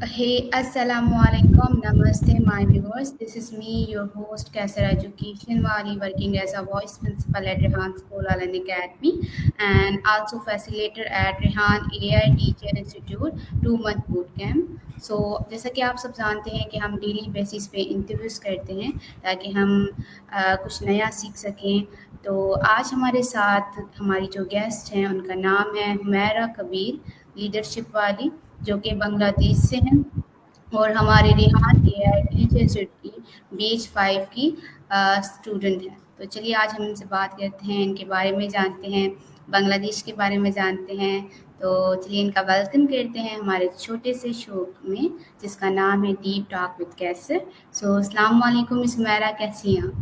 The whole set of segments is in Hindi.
Hey, Assalamualaikum, Namaste, my viewers. This is me, your host, Kaisar Education Wali, working as a voice principal at Rehan School Alan Academy and also facilitator at Rehan AI Teacher Institute 2 month boot camp. सो जैसा कि आप सब जानते हैं कि हम डेली बेसिस पे इंटरव्यूज़ करते हैं ताकि हम कुछ नया सीख सकें। तो आज हमारे साथ हमारी जो गेस्ट हैं उनका नाम है हुमैरा कबीर, लीडरशिप वाली, जो कि बांग्लादेश से हैं और हमारे रेहान एआई टीचर इंस्टीट्यूट की बीच 5 की स्टूडेंट हैं। तो चलिए आज हम इनसे बात करते हैं, इनके बारे में जानते हैं, बांग्लादेश के बारे में जानते हैं। तो चलिए इनका वेलकम करते हैं हमारे छोटे से शो में, जिसका नाम है डीप टॉक विद कैसर। सो अस्सलाम वालेकुम मिस हुमैरा, कैसी हैं आप?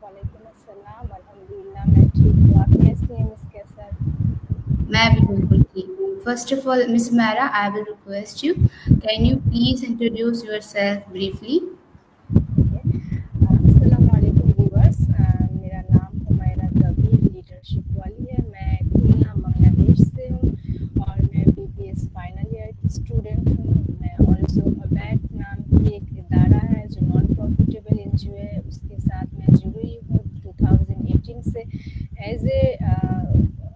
वालेकुम अस्सलाम, अल्हम्दुलिल्लाह मैं ठीक हूँ। आप कैसी हैं मिस कैसर? मैं भी बिल्कुल ठीक हूँ। First of all miss Humaira, I will request you, can you please introduce yourself briefly? Okay. अस्सलाम वालेकुम व्यूअर्स। मेरा नाम हुमैरा कबीर लीडरशिप वाली है। मैं खुलना बांग्लादेश से हूँ और मैं बीबीएस फाइनल ईयर की स्टूडेंट हूँ। मैं ऑल्सो अबैक नाम की एक इदारा है जो नॉन प्रॉफिटेबल एनजीओ है, उसके साथ मैं जुड़ी हूँ 2018 से एज ए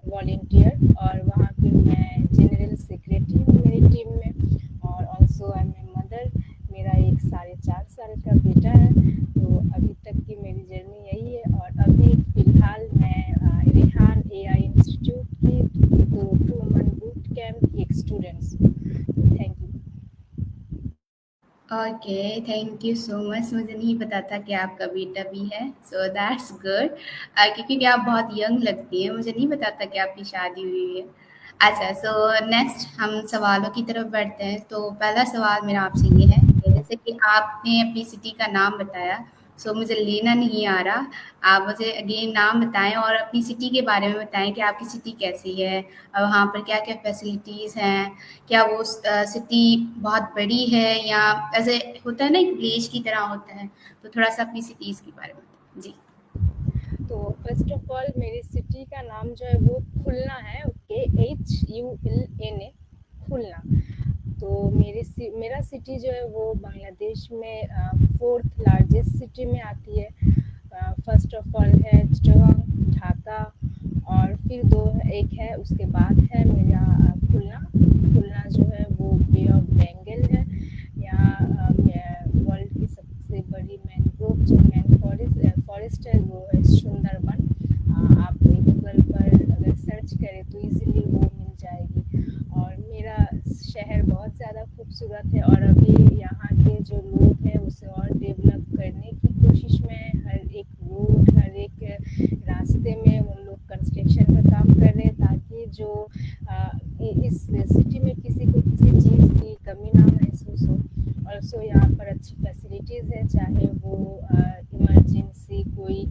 वॉलेंटियर, और वहाँ पे मैं जनरल सेक्रेटरी हूँ मेरी टीम में। और also I am a mother. मेरा एक 4.5 साल का बेटा है। तो अभी तक की मेरी जर्नी यही है और अभी फ़िलहाल मैं रेहान एआई इंस्टीट्यूट की 2 मंथ बूट कैंप की एक स्टूडेंट्स हूँ। Thank you. Okay, thank you so much. मुझे नहीं पता था कि आपका बेटा भी है, सो दैट्स गुड। क्योंकि आप बहुत यंग लगती हैं, मुझे नहीं पता था कि आपकी शादी हुई है। अच्छा, सो नेक्स्ट हम सवालों की तरफ बढ़ते हैं। तो पहला सवाल मेरा आपसे ये है कि जैसे कि आपने अपनी सिटी का नाम बताया, सो मुझे लेना नहीं आ रहा। आप मुझे अगेन नाम बताएं और अपनी सिटी के बारे में बताएं कि आपकी सिटी कैसी है और वहाँ पर क्या-क्या फैसिलिटीज़ हैं। क्या वो सिटी बहुत बड़ी है या ऐसे होता है ना, एक विलेज की तरह होता है? तो थोड़ा-सा अपनी सिटीज़ के बारे में बताएँ। जी। तो फर्स्ट ऑफ ऑल मेरी सिटी का नाम जो है वो खुलना है। ओके, HULNA, खुलना। तो मेरा सिटी जो है वो बांग्लादेश में 4th लार्जेस्ट सिटी में आती है। फर्स्ट ऑफ ऑल है चिटागंग, ढाका, और फिर दो एक है उसके बाद है मेरा खुलना। खुलना जो है वो बे ऑफ बंगाल है। यहाँ वर्ल्ड की सबसे बड़ी मैनग्रोव जो फॉरेस्ट है वो है सुंदरबन। आप गूगल पर अगर सर्च करें तो इजीली वो मिल जाएगी। और मेरा शहर बहुत ज़्यादा खूबसूरत है और अभी यहाँ के जो लोग हैं उसे और डेवलप करने की कोशिश में है। हर एक रोड, हर एक रास्ते में उन लोग कंस्ट्रक्शन का काम कर रहे हैं ताकि जो इस सिटी में किसी को किसी चीज़ की कमी ना महसूस हो। ऑल्सो यहाँ पर अच्छी फैसिलिटीज़ है, चाहे वो इमरजेंसी कोई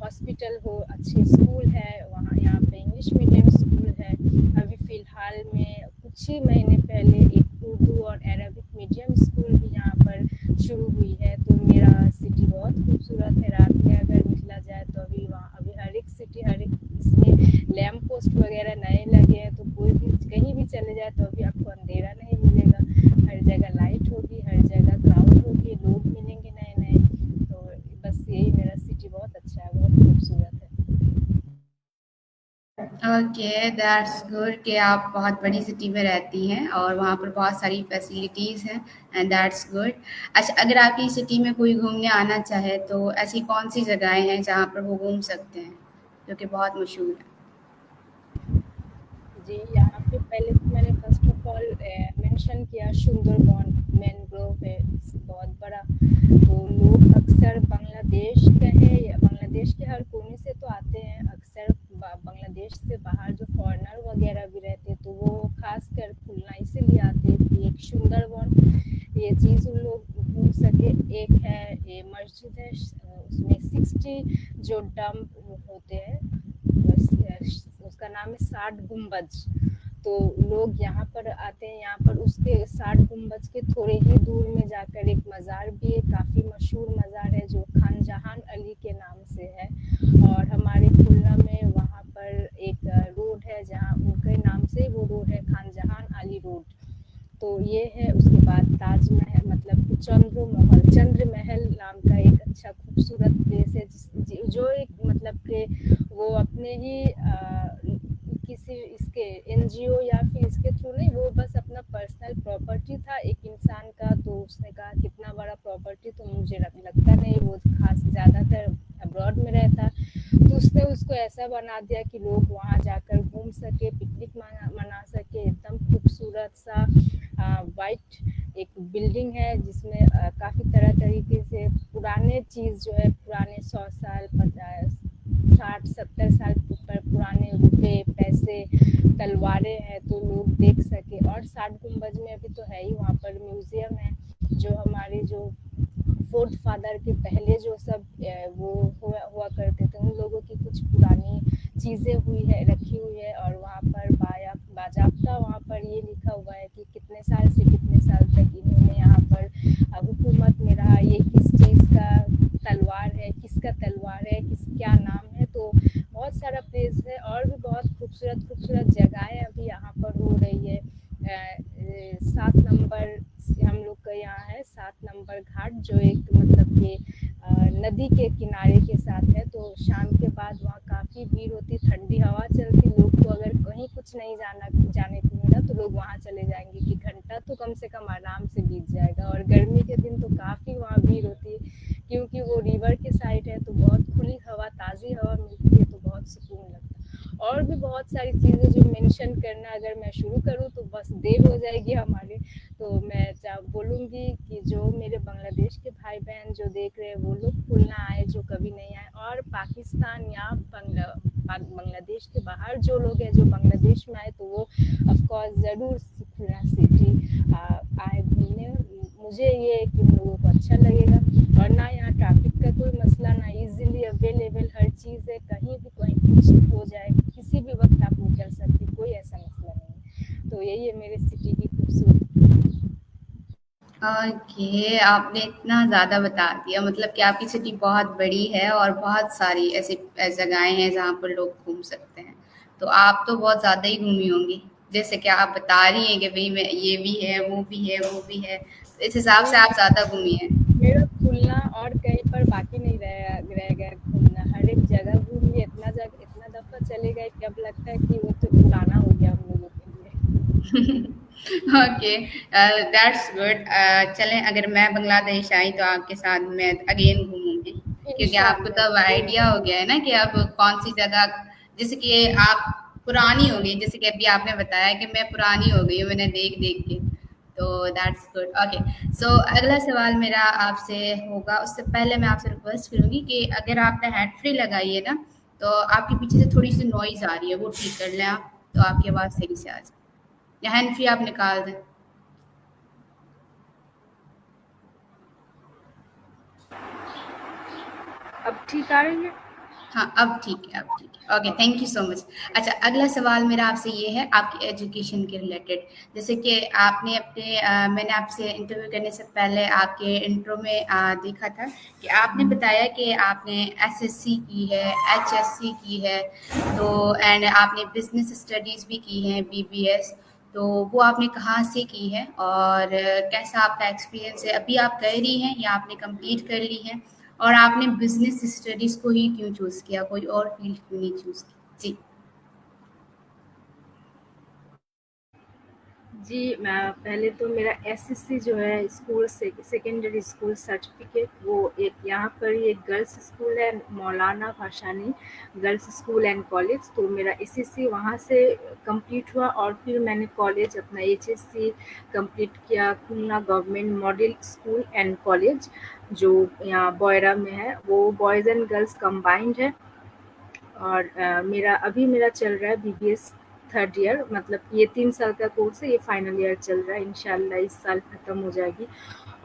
हॉस्पिटल हो, अच्छे स्कूल है वहाँ। यहाँ पे इंग्लिश मीडियम स्कूल है। अभी फ़िलहाल में कुछ ही महीने पहले एक उर्दू और अरबिक मीडियम स्कूल भी यहाँ पर शुरू हुई है। तो मेरा सिटी बहुत खूबसूरत है। रात में अगर निकला जाए तो अभी हर एक सिटी, हर एक इसमें लैंप पोस्ट वगैरह नए लगे हैं, तो कोई भी कहीं भी चले जाए तो अभी आपको अंधेरा नहीं मिलेगा। हर जगह लाइट होगी, हर जगह क्राउड होगी, लोग मिलेंगे नए नए। तो बस यही, मेरा सिटी बहुत अच्छा है, बहुत खूबसूरत है। ओके, दैट्स गुड कि आप बहुत बड़ी सिटी में रहती हैं और वहाँ पर बहुत सारी फैसिलिटीज़ हैं, एंड दैट्स गुड। अच्छा, अगर आपकी सिटी में कोई घूमने आना चाहे तो ऐसी कौन-सी जगहें हैं जहाँ पर वो घूम सकते हैं, जो कि बहुत मशहूर हैं? जी, यहाँ पे पहले तो मैंने फर्स्ट ऑफ ऑल मेंशन किया सुंदरबन मैनग्रोव है बहुत बड़ा। तो लोग अक्सर बांग्लादेश कहें या बांग्लादेश के हर कोने से तो आते हैं। अक्सर बांग्लादेश से बाहर जो फॉरेनर वगैरह भी रहते हैं तो वो खास कर खुलना इसीलिए आते हैं कि एक सुंदरबन ये चीज़ उन लोग घूम सके। एक है ये मस्जिद है, उसमें 60 जो डम्ब होते हैं, बस उसका नाम है 60 गुम्बज। तो लोग यहाँ पर आते हैं। यहाँ पर उसके 60 गुम्बज के थोड़े ही दूर में जाकर एक मज़ार भी है, काफ़ी मशहूर मज़ार है जो खान जहान अली के नाम से है। और हमारे खुलना में वहाँ पर एक रोड है जहाँ उनके नाम से वो रोड है, खान जहान अली रोड। तो ये है। उसके बाद ताजमहल मतलब चंद्र महल नाम का एक अच्छा खूबसूरत प्लेस है जो एक मतलब कि वो अपने ही किसी इसके एनजीओ या फिर इसके थ्रू नहीं, वो बस अपना पर्सनल प्रॉपर्टी था एक इंसान का। तो उसने कहा कितना बड़ा प्रॉपर्टी तो मुझे लगता नहीं, वो खास ज़्यादातर अब्रॉड में रहता, तो उसने उसको ऐसा बना दिया कि लोग वहाँ जाकर घूम सके, पिकनिक मना सके। एकदम खूबसूरत सा वाइट एक बिल्डिंग है जिसमें काफ़ी तरह तरीके से पुराने चीज़ जो है, पुराने 100 साल 50 60 70 साल पर पुराने रुपए पैसे तलवारें हैं, तो लोग देख सके। और 60 गुंबज में अभी तो है ही, वहाँ पर म्यूजियम है जो हमारे जो फोर्थ फादर के पहले जो सब वो हुआ करते थे, उन लोगों की कुछ पुरानी चीज़ें रखी हुई है। और वहाँ पर बाजाबता वहाँ पर ये लिखा हुआ है कि कितने साल से कितने साल तक इन्होंने यहाँ पर हुकूमत में रहा, ये किस चीज़ का तलवार है, किसका तलवार है, क्या नाम है। तो बहुत सारा प्लेस है और भी बहुत खूबसूरत खूबसूरत जगहें अभी यहाँ पर हो रही है। 7 नंबर हम लोग का यहाँ है, 7 नंबर घाट, जो एक मतलब कि नदी के किनारे के साथ है। तो शाम के बाद वहाँ काफ़ी भीड़ होती, ठंडी हवा चलती, लोग को अगर कहीं कुछ नहीं जाने को मिला तो लोग वहाँ चले जाएंगे कि घंटा तो कम से कम आराम से बीत जाएगा। और गर्मी के दिन तो काफ़ी वहाँ भीड़ होती है, क्योंकि वो रिवर के साइड है, तो बहुत खुली हवा, ताज़ी हवा मिलती है, तो बहुत सुकून लगता है। और भी बहुत सारी चीज़ें जो मेंशन करना अगर मैं शुरू करूँ तो बस देर हो जाएगी हमारे। तो मैं बोलूँगी कि जो मेरे बांग्लादेश के भाई बहन जो देख रहे हैं, वो लोग खुलना आए जो कभी नहीं आए। और पाकिस्तान या बांग्लादेश के बाहर जो लोग हैं जो बांग्लादेश में आए, तो वो ऑफकोर्स ज़रूर खुलना सिटी आए घूमने। मुझे ये है कि उन लोगों को अच्छा लगेगा। और ना यहाँ ट्रैफिक का कोई मसला, ना इजीली अवेलेबल हर चीज़ है, कहीं भी कहीं कुछ हो जाए किसी भी वक्त आप निकल सकते, कोई ऐसा मसला नहीं है। तो यही है मेरे सिटी की खूबसूरती। ओके, आपने इतना ज़्यादा बता दिया, मतलब कि आपकी सिटी बहुत बड़ी है और बहुत सारी ऐसी जगहें हैं जहाँ पर लोग घूम सकते हैं। तो आप तो बहुत ज़्यादा ही घूमी होंगी, जैसे कि आप बता रही हैं कि भाई मैं ये भी है, वो भी है, वो भी है, तो इस हिसाब से जी, आप ज़्यादा घूमी हैं। मेरा खुलना और कहीं पर बाकी नहीं रह गया घूमना, हर एक जगह घूम लिए, इतना दफ़ा चले गए कि अब लगता है कि वो तो पुराना हो गया हम लोगों के लिए। Okay, that's good. चलें, अगर मैं बांग्लादेश आई तो आपके साथ मैं अगेन घूमूंगी, क्योंकि आपको इंशाल्लाह तब ज़रूर आइडिया हो गया है ना कि अब कौन सी जगह, जैसे कि आप पुरानी हो गई, जैसे कि अभी आपने बताया कि मैं पुरानी हो गई हूँ मैंने देख देख के, तो दैट्स गुड। ओके, सो अगला सवाल मेरा आपसे होगा, उससे पहले मैं आपसे रिक्वेस्ट करूंगी कि अगर आपने हेड फ्री लगाई है ना, तो आपके पीछे से थोड़ी सी नॉइज आ रही है, वो ठीक कर लें आप, तो आपकी आवाज़ सही से आ जाए, या हैंड फ्री आप निकाल दें। अब ठीक आ रही है। हाँ, अब ठीक है, अब ठीक है। Okay, thank you so much. अच्छा, अगला सवाल मेरा आपसे ये है आपकी एजुकेशन के रिलेटेड। जैसे कि आपने मैंने आपसे इंटरव्यू करने से पहले आपके इंट्रो में देखा था कि आपने बताया कि आपने एसएससी की है, एचएससी की है, तो एंड आपने बिज़नेस स्टडीज़ भी की हैं, बीबीएस। तो वो आपने कहाँ से की है और कैसा आपका एक्सपीरियंस है? अभी आप कर रही हैं या आपने कंप्लीट कर ली हैं? और आपने बिजनेस स्टडीज को ही क्यों चूज किया, कोई और फील्ड क्यों नहीं चूज की? जी। जी, मैं पहले तो मेरा एसएससी जो है स्कूल से सेकेंडरी स्कूल सर्टिफिकेट, वो एक यहाँ पर ही एक गर्ल्स स्कूल है, मौलाना भाषानी गर्ल्स स्कूल एंड कॉलेज, तो मेरा एसएससी वहाँ से कंप्लीट हुआ। और फिर मैंने कॉलेज अपना एचएससी कंप्लीट किया Khulna government model school and college, जो यहाँ बोयरा में है, वो बॉयज़ एंड गर्ल्स कंबाइंड है। और मेरा चल रहा है बीबीएस थर्ड ईयर, मतलब ये 3 साल का कोर्स है, ये फाइनल ईयर चल रहा है, इंशाल्लाह इस साल ख़त्म हो जाएगी।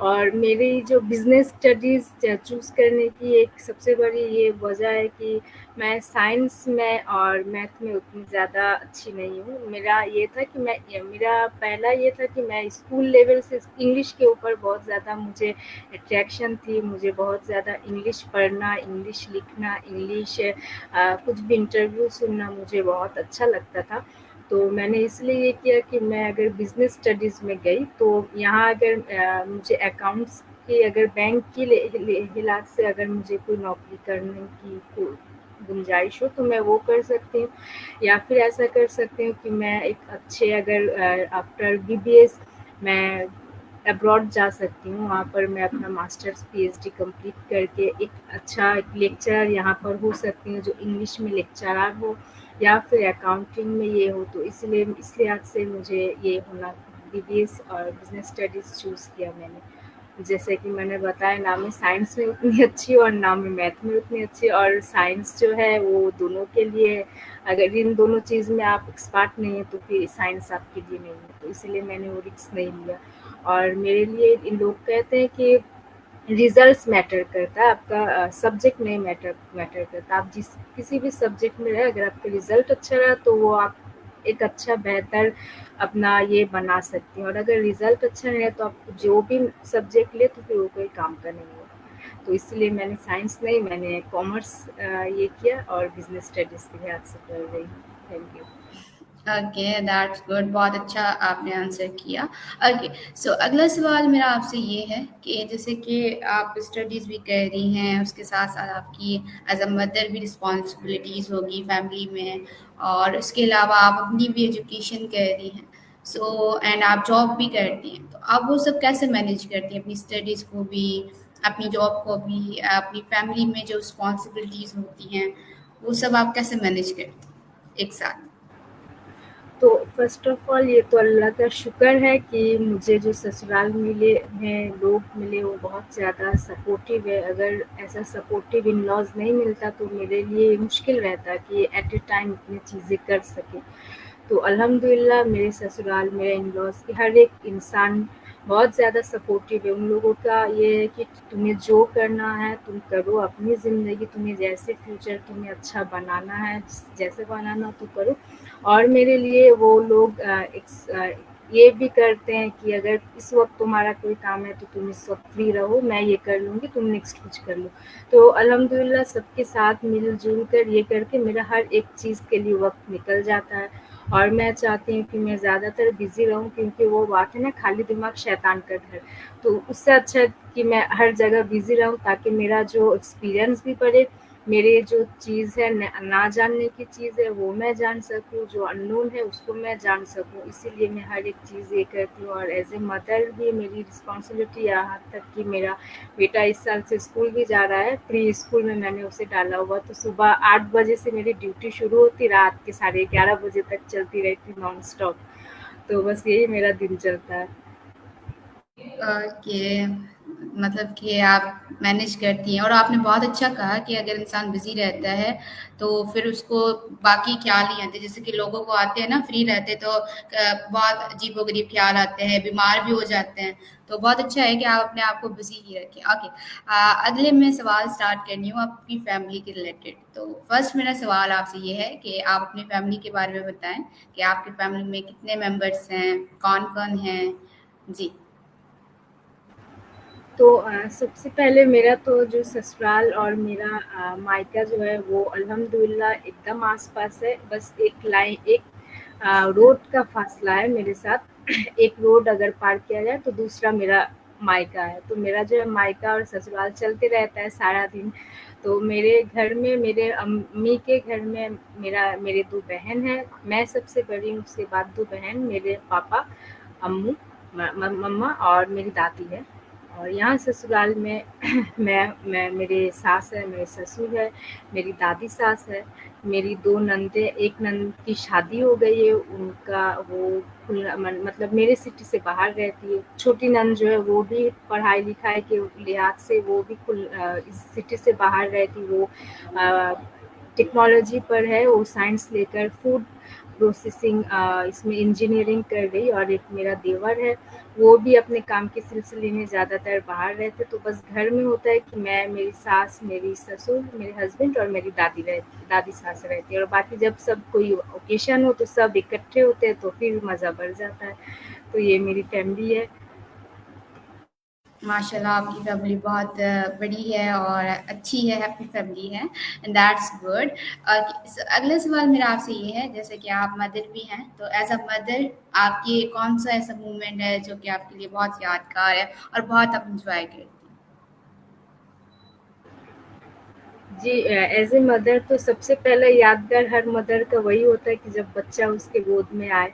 और मेरी जो बिज़नेस स्टडीज़ चूज़ करने की एक सबसे बड़ी ये वजह है कि मैं साइंस में और मैथ में उतनी ज़्यादा अच्छी नहीं हूँ। मेरा पहला ये था कि मैं स्कूल लेवल से इंग्लिश के ऊपर बहुत ज़्यादा मुझे अट्रैक्शन थी, मुझे बहुत ज़्यादा इंग्लिश पढ़ना, इंग्लिश लिखना, कुछ भी इंटरव्यू सुनना मुझे बहुत अच्छा लगता था। तो मैंने इसलिए ये किया कि मैं अगर बिज़नेस स्टडीज़ में गई तो यहाँ अगर मुझे अकाउंट्स की अगर बैंक की लिहाज से अगर मुझे कोई नौकरी करने की गुंजाइश हो तो मैं वो कर सकती हूँ, या फिर ऐसा कर सकती हूँ कि मैं एक अच्छे अगर आफ्टर बीबीएस मैं अब्रॉड जा सकती हूँ, वहाँ पर मैं अपना मास्टर्स पीएचडी कंप्लीट करके एक अच्छा एक लेक्चरर यहाँ पर हो सकती हूँ जो इंग्लिश में लेक्चरर हो, या फिर अकाउंटिंग में ये हो। तो इसलिए इस लिहाज से मुझे ये होना बीबीएस और बिजनेस स्टडीज़ चूज़ किया मैंने। जैसे कि मैंने बताया ना मैं साइंस में उतनी अच्छी हूँ और ना मैं मैथ में उतनी अच्छी, और साइंस जो है वो दोनों के लिए, अगर इन दोनों चीज़ में आप एक्सपर्ट नहीं हैं तो फिर साइंस आपके लिए नहीं है, तो इसलिए मैंने वो रिस्क नहीं लिया। और मेरे लिए इन लोग कहते हैं कि रिजल्ट्स मैटर करता है, आपका सब्जेक्ट नहीं मैटर करता। आप जिस किसी भी सब्जेक्ट में रहे, अगर आपका रिजल्ट अच्छा रहा तो वो आप एक अच्छा बेहतर अपना ये बना सकती हैं, और अगर रिजल्ट अच्छा नहीं है तो आप जो भी सब्जेक्ट ले तो फिर वो कोई काम का नहीं होगा। तो इसलिए मैंने साइंस नहीं, मैंने कॉमर्स ये किया और बिजनेस स्टडीज़ के लिहाज से कर रही हूँ। Thank you. Okay, that's good. बहुत अच्छा आपने आंसर किया। ओके, सो अगला सवाल मेरा आपसे ये है कि जैसे कि आप स्टडीज़ भी कर रही हैं, उसके साथ-साथ आपकी एज़ अ मदर भी रिस्पॉन्सिबिलिटीज़ होगी फैमिली में, और उसके अलावा आप अपनी भी एजुकेशन कर रही हैं। सो एंड आप जॉब भी करती हैं। तो आप वो सब कैसे मैनेज करती हैं? अपनी स्टडीज़ को भी, अपनी जॉब को भी, अपनी फैमिली में जो रिस्पॉन्सिबिलिटीज़ होती हैं, वो सब आप कैसे मैनेज करती हैं एक साथ? तो फ़र्स्ट ऑफ़ ऑल ये तो अल्लाह का शुक्र है कि मुझे जो ससुराल मिले हैं, लोग मिले वो बहुत ज़्यादा सपोर्टिव है। अगर ऐसा सपोर्टिव इन-लॉज़ नहीं मिलता तो मेरे लिए मुश्किल रहता कि एट अ टाइम इतनी चीज़ें कर सकें। तो अल्हम्दुलिल्लाह मेरे ससुराल, मेरे इन-लॉज़ के हर एक इंसान बहुत ज़्यादा सपोर्टिव है। उन लोगों का ये है कि तुम्हें जो करना है तुम करो, अपनी ज़िंदगी तुम्हें जैसे फ्यूचर तुम्हें अच्छा बनाना है, जैसे बनाना हो तो करो। और मेरे लिए वो लोग ये भी करते हैं कि अगर इस वक़्त तुम्हारा कोई काम है तो तुम इस वक़्त फ्री रहो, मैं ये कर लूँगी, तुम नेक्स्ट कुछ कर लो। तो अल्हम्दुलिल्लाह सबके साथ मिल-जुल कर ये करके मेरा हर एक चीज़ के लिए वक़्त निकल जाता है, और मैं चाहती हूँ कि मैं ज़्यादातर बिज़ी रहूँ, क्योंकि वो बात है ना, खाली दिमाग शैतान का घर। तो उससे अच्छा है कि मैं हर जगह बिज़ी रहूँ ताकि मेरा जो एक्सपीरियंस भी बढ़े, मेरे जो चीज़ है न ना जानने की चीज़ है वो मैं जान सकूँ, जो अननोन है उसको मैं जान सकूँ। इसीलिए मैं हर एक चीज़ ये करती हूँ, और एज़ ए मदर भी मेरी रिस्पॉन्सिबिलिटी यहाँ तक कि मेरा बेटा इस साल से स्कूल भी जा रहा है, प्री स्कूल में मैंने उसे डाला हुआ। तो सुबह 8 बजे से मेरी ड्यूटी शुरू होती, रात के साढ़े 11 बजे तक चलती रहती नॉन स्टॉप। तो बस यही मेरा दिन चलता है। ओके, मतलब कि आप मैनेज करती हैं, और आपने बहुत अच्छा कहा कि अगर इंसान बिजी रहता है तो फिर उसको बाकी ख्याल नहीं आते। जैसे कि लोगों को आते हैं ना, फ्री रहते तो बहुत अजीबोगरीब ख्याल आते हैं, बीमार भी हो जाते हैं। तो बहुत अच्छा है कि आप अपने आप को बिजी ही रखें। ओके, अगले मैं सवाल स्टार्ट करनी हूँ आपकी फैमिली के रिलेटेड। तो फर्स्ट मेरा सवाल आपसे ये है कि आप अपनी फैमिली के बारे में बताएं कि आपकी फैमिली में कितने मेंबर्स हैं, कौन कौन हैं? जी। तो सबसे पहले मेरा तो जो ससुराल और मेरा मायका जो है वो अल्हम्दुलिल्लाह एकदम आस-पास है। बस एक रोड का फ़ासला है मेरे साथ। एक रोड अगर पार किया जाए तो दूसरा मेरा मायका है। तो मेरा जो है मायका और ससुराल चलते रहता है सारा दिन। तो मेरे घर में मेरे अम्मी के घर में मेरे 2 बहन हैं। मैं सबसे बड़ी हूँ, उसके बाद 2 बहन, मेरे पापा, अम्मू, मम्मा और मेरी दादी है। और यहाँ ससुराल में मैं मेरे सास है, मेरे ससुर है, मेरी दादी सास है, मेरी 2 ननदें, एक नंद की शादी हो गई है, उनका वो खुला मतलब मेरे सिटी से बाहर रहती है। छोटी नंद जो है वो भी पढ़ाई-लिखाई के लिहाज से वो भी इस सिटी से बाहर रहती, वो अ, टेक्नोलॉजी पर है, वो साइंस लेकर फूड प्रोसेसिंग इसमें इंजीनियरिंग कर रही, और एक मेरा देवर है, वो भी अपने काम के सिलसिले में ज़्यादातर बाहर रहते। तो बस घर में होता है कि मैं, मेरी सास, मेरी ससुर, मेरे हस्बैंड और मेरी दादी सास रहती है, और बाकी जब सब कोई ओकेशन हो तो सब इकट्ठे होते हैं तो फिर मज़ा बढ़ जाता है। तो ये मेरी फैमिली है। माशाल्लाह आपकी फैमिली बहुत बड़ी है और अच्छी है, हैप्पी फैमिली है, एंड दैट्स गुड। अगला सवाल मेरा आपसे ये है, जैसे कि आप मदर भी हैं, तो एज अ मदर आपकी कौन सा ऐसा मोमेंट है जो कि आपके लिए बहुत यादगार है और बहुत आप इंजॉय करती हैं? जी, एज़ ए मदर तो सबसे पहला यादगार हर मदर का वही होता है कि जब बच्चा उसके गोद में आए।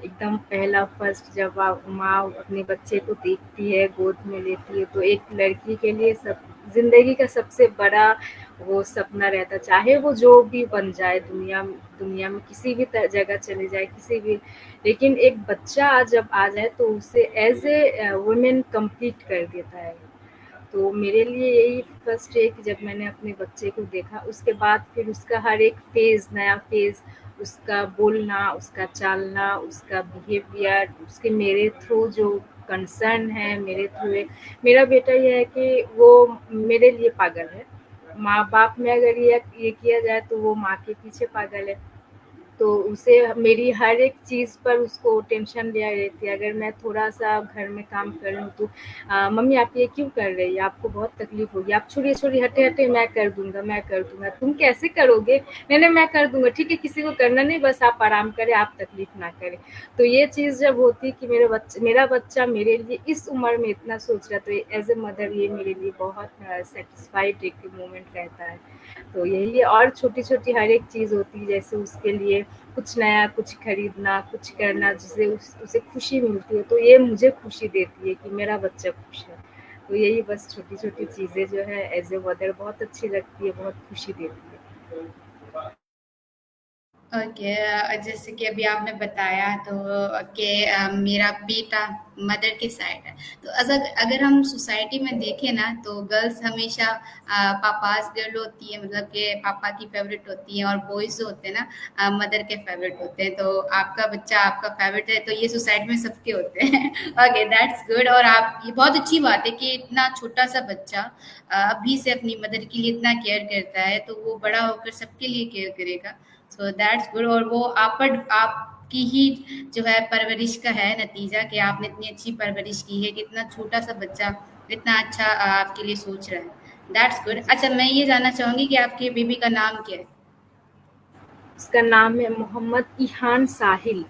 एकदम पहला फर्स्ट जब माँ अपने बच्चे को देखती है, गोद में लेती है, तो एक लड़की के लिए सब ज़िंदगी का सबसे बड़ा वो सपना रहता है, चाहे वो जो भी बन जाए दुनिया में किसी भी जगह चले जाए, किसी भी, लेकिन एक बच्चा जब आ जाए तो उसे एज ए वुमेन कंप्लीट कर देता है। तो मेरे लिए यही फर्स्ट है कि जब मैंने अपने बच्चे को देखा, उसके बाद फिर उसका हर एक फ़ेज़, नया फ़ेज़, उसका बोलना, उसका चालना, उसका बिहेवियर, उसके मेरे थ्रू जो कंसर्न है, मेरे थ्रू है। मेरा बेटा ये है कि वो मेरे लिए पागल है। माँ-बाप में अगर ये किया जाए तो वो माँ के पीछे पागल है। तो उसे मेरी हर एक चीज़ पर उसको टेंशन लिया रहती है। अगर मैं थोड़ा-सा घर में काम कर रही हूँ तो मम्मी आप ये क्यों कर रही हैं? आपको बहुत तकलीफ़ होगी। आप छोड़िए-छोड़िए, हटे-हटे, मैं कर दूँगा। तुम कैसे करोगे? नहीं-नहीं मैं कर दूँगा। ठीक है, किसी को करना नहीं, बस आप आराम करें, आप तकलीफ़ ना करें। तो ये चीज़ जब होती है कि मेरा बच्चा मेरे लिए इस उम्र में इतना सोच रहा है, तो एज़ अ मदर ये मेरे लिए बहुत सैटिस्फाइड एक मोमेंट रहता है। तो यही है, और छोटी-छोटी हर एक चीज़ होती है, जैसे उसके लिए कुछ नया, कुछ खरीदना, कुछ करना, जिससे उसे खुशी मिलती है, तो ये मुझे खुशी देती है कि मेरा बच्चा खुश है। तो यही बस छोटी-छोटी चीज़ें जो है एज़ अ मदर बहुत अच्छी लगती है, बहुत खुशी देती है। ओके, जैसे कि अभी आपने बताया तो कि मेरा बेटा मदर के साइड है, तो अगर अगर हम सोसाइटी में देखें ना तो गर्ल्स हमेशा पापाज गर्ल होती है, मतलब कि पापा की फेवरेट होती है, और बॉयज जो होते हैं ना मदर के फेवरेट होते हैं। तो आपका बच्चा आपका फेवरेट है, तो ये सोसाइटी में सबके होते हैं। Okay, that's good. और आप, ये बहुत अच्छी बात है कि इतना छोटा सा बच्चा अभी से अपनी मदर के लिए इतना केयर करता है, तो वो बड़ा होकर सबके लिए केयर करेगा। So that's good. और वो आप पर आपकी ही जो है परवरिश का है नतीजा, कि आपने इतनी अच्छी परवरिश की है कि इतना छोटा सा बच्चा इतना अच्छा आपके लिए सोच रहा है। That's good. जी, अच्छा, मैं ये जानना चाहूंगी कि आपके बेबी का नाम क्या है? उसका नाम है मोहम्मद इहान साहिल।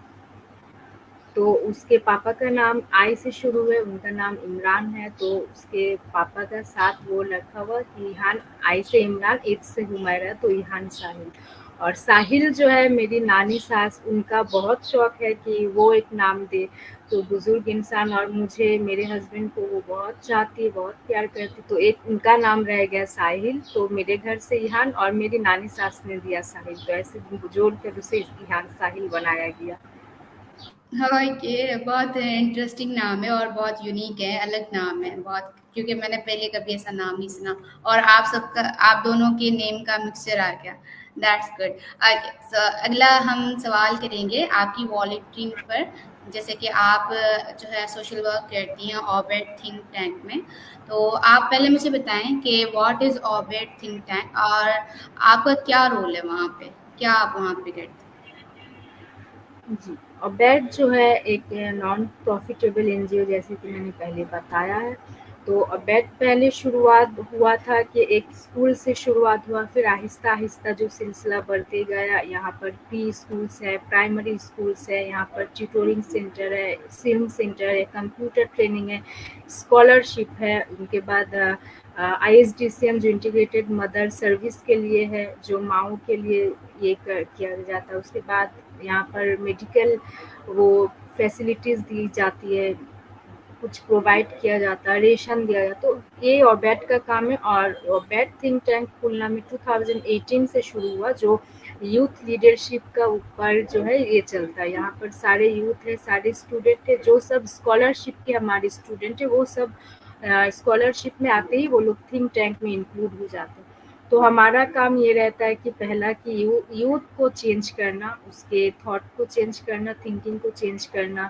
तो उसके पापा का नाम आई से शुरू है, उनका नाम इमरान है, तो उसके पापा का साथ वो रखा हुआ कि ईहान, आई से इमरान, एच से हुमैरा, तो ईहान साहिल। और साहिल जो है मेरी नानी सास, उनका बहुत शौक है कि वो एक नाम दे, तो बुजुर्ग इंसान, और मुझे, मेरे हस्बैंड को वो बहुत चाहती है, बहुत प्यार करती, तो एक उनका नाम रह गया साहिल। तो मेरे घर से ईहान और मेरी नानी सास ने दिया साहिल, तो ऐसे जोड़ कर उसे ईहान साहिल बनाया गया। हाँ, ये बहुत इंटरेस्टिंग नाम है और बहुत यूनिक है, अलग नाम है बहुत, क्योंकि मैंने पहले कभी ऐसा नाम नहीं सुना। और आप सबका, आप दोनों के नेम का मिक्सचर आ गया। That's good. ओके, सो अगला हम सवाल करेंगे आपकी वॉलंटियरिंग पर। जैसे कि आप जो है सोशल वर्क करती हैं ऑर्बिट थिंक टैंक में, तो आप पहले मुझे बताएं कि what is orbit think tank, और आपका क्या रोल है वहाँ पे, क्या आप वहाँ पे करते हैं? जी, और बेट जो है एक नॉन प्रॉफिटेबल एनजीओ, जैसे कि मैंने पहले बताया है। तो बेट पहले शुरुआत हुआ था कि एक स्कूल से शुरुआत हुआ, फिर आहिस्ता-आहिस्ता जो सिलसिला बढ़ते गया, यहाँ पर प्री स्कूल्स है, प्राइमरी स्कूल्स है, यहाँ पर ट्यूटोरिंग सेंटर है, स्विम सेंटर है, कंप्यूटर ट्रेनिंग है, स्कॉलरशिप है, उनके बाद आईएसडीसीएम जो इंटीग्रेटेड मदर सर्विस के लिए है, जो माँओं के लिए ये किया जाता है। उसके बाद यहाँ पर मेडिकल वो फैसिलिटीज़ दी जाती है, कुछ प्रोवाइड किया जाता है, रेशन दिया जाता है। तो ये ऑर्बिट का काम है, और ऑर्बिट थिंक टैंक खुलना में 2018 से शुरू हुआ, जो यूथ लीडरशिप का ऊपर जो है ये चलता है। यहाँ पर सारे यूथ है, सारे स्टूडेंट है, जो सब स्कॉलरशिप के हमारे स्टूडेंट है, वो सब स्कॉलरशिप में आते ही वो लोग थिंक टैंक में इंक्लूड हो जाते हैं। तो हमारा काम ये रहता है कि पहला कि यूथ को चेंज करना, उसके थॉट को चेंज करना, थिंकिंग को चेंज करना।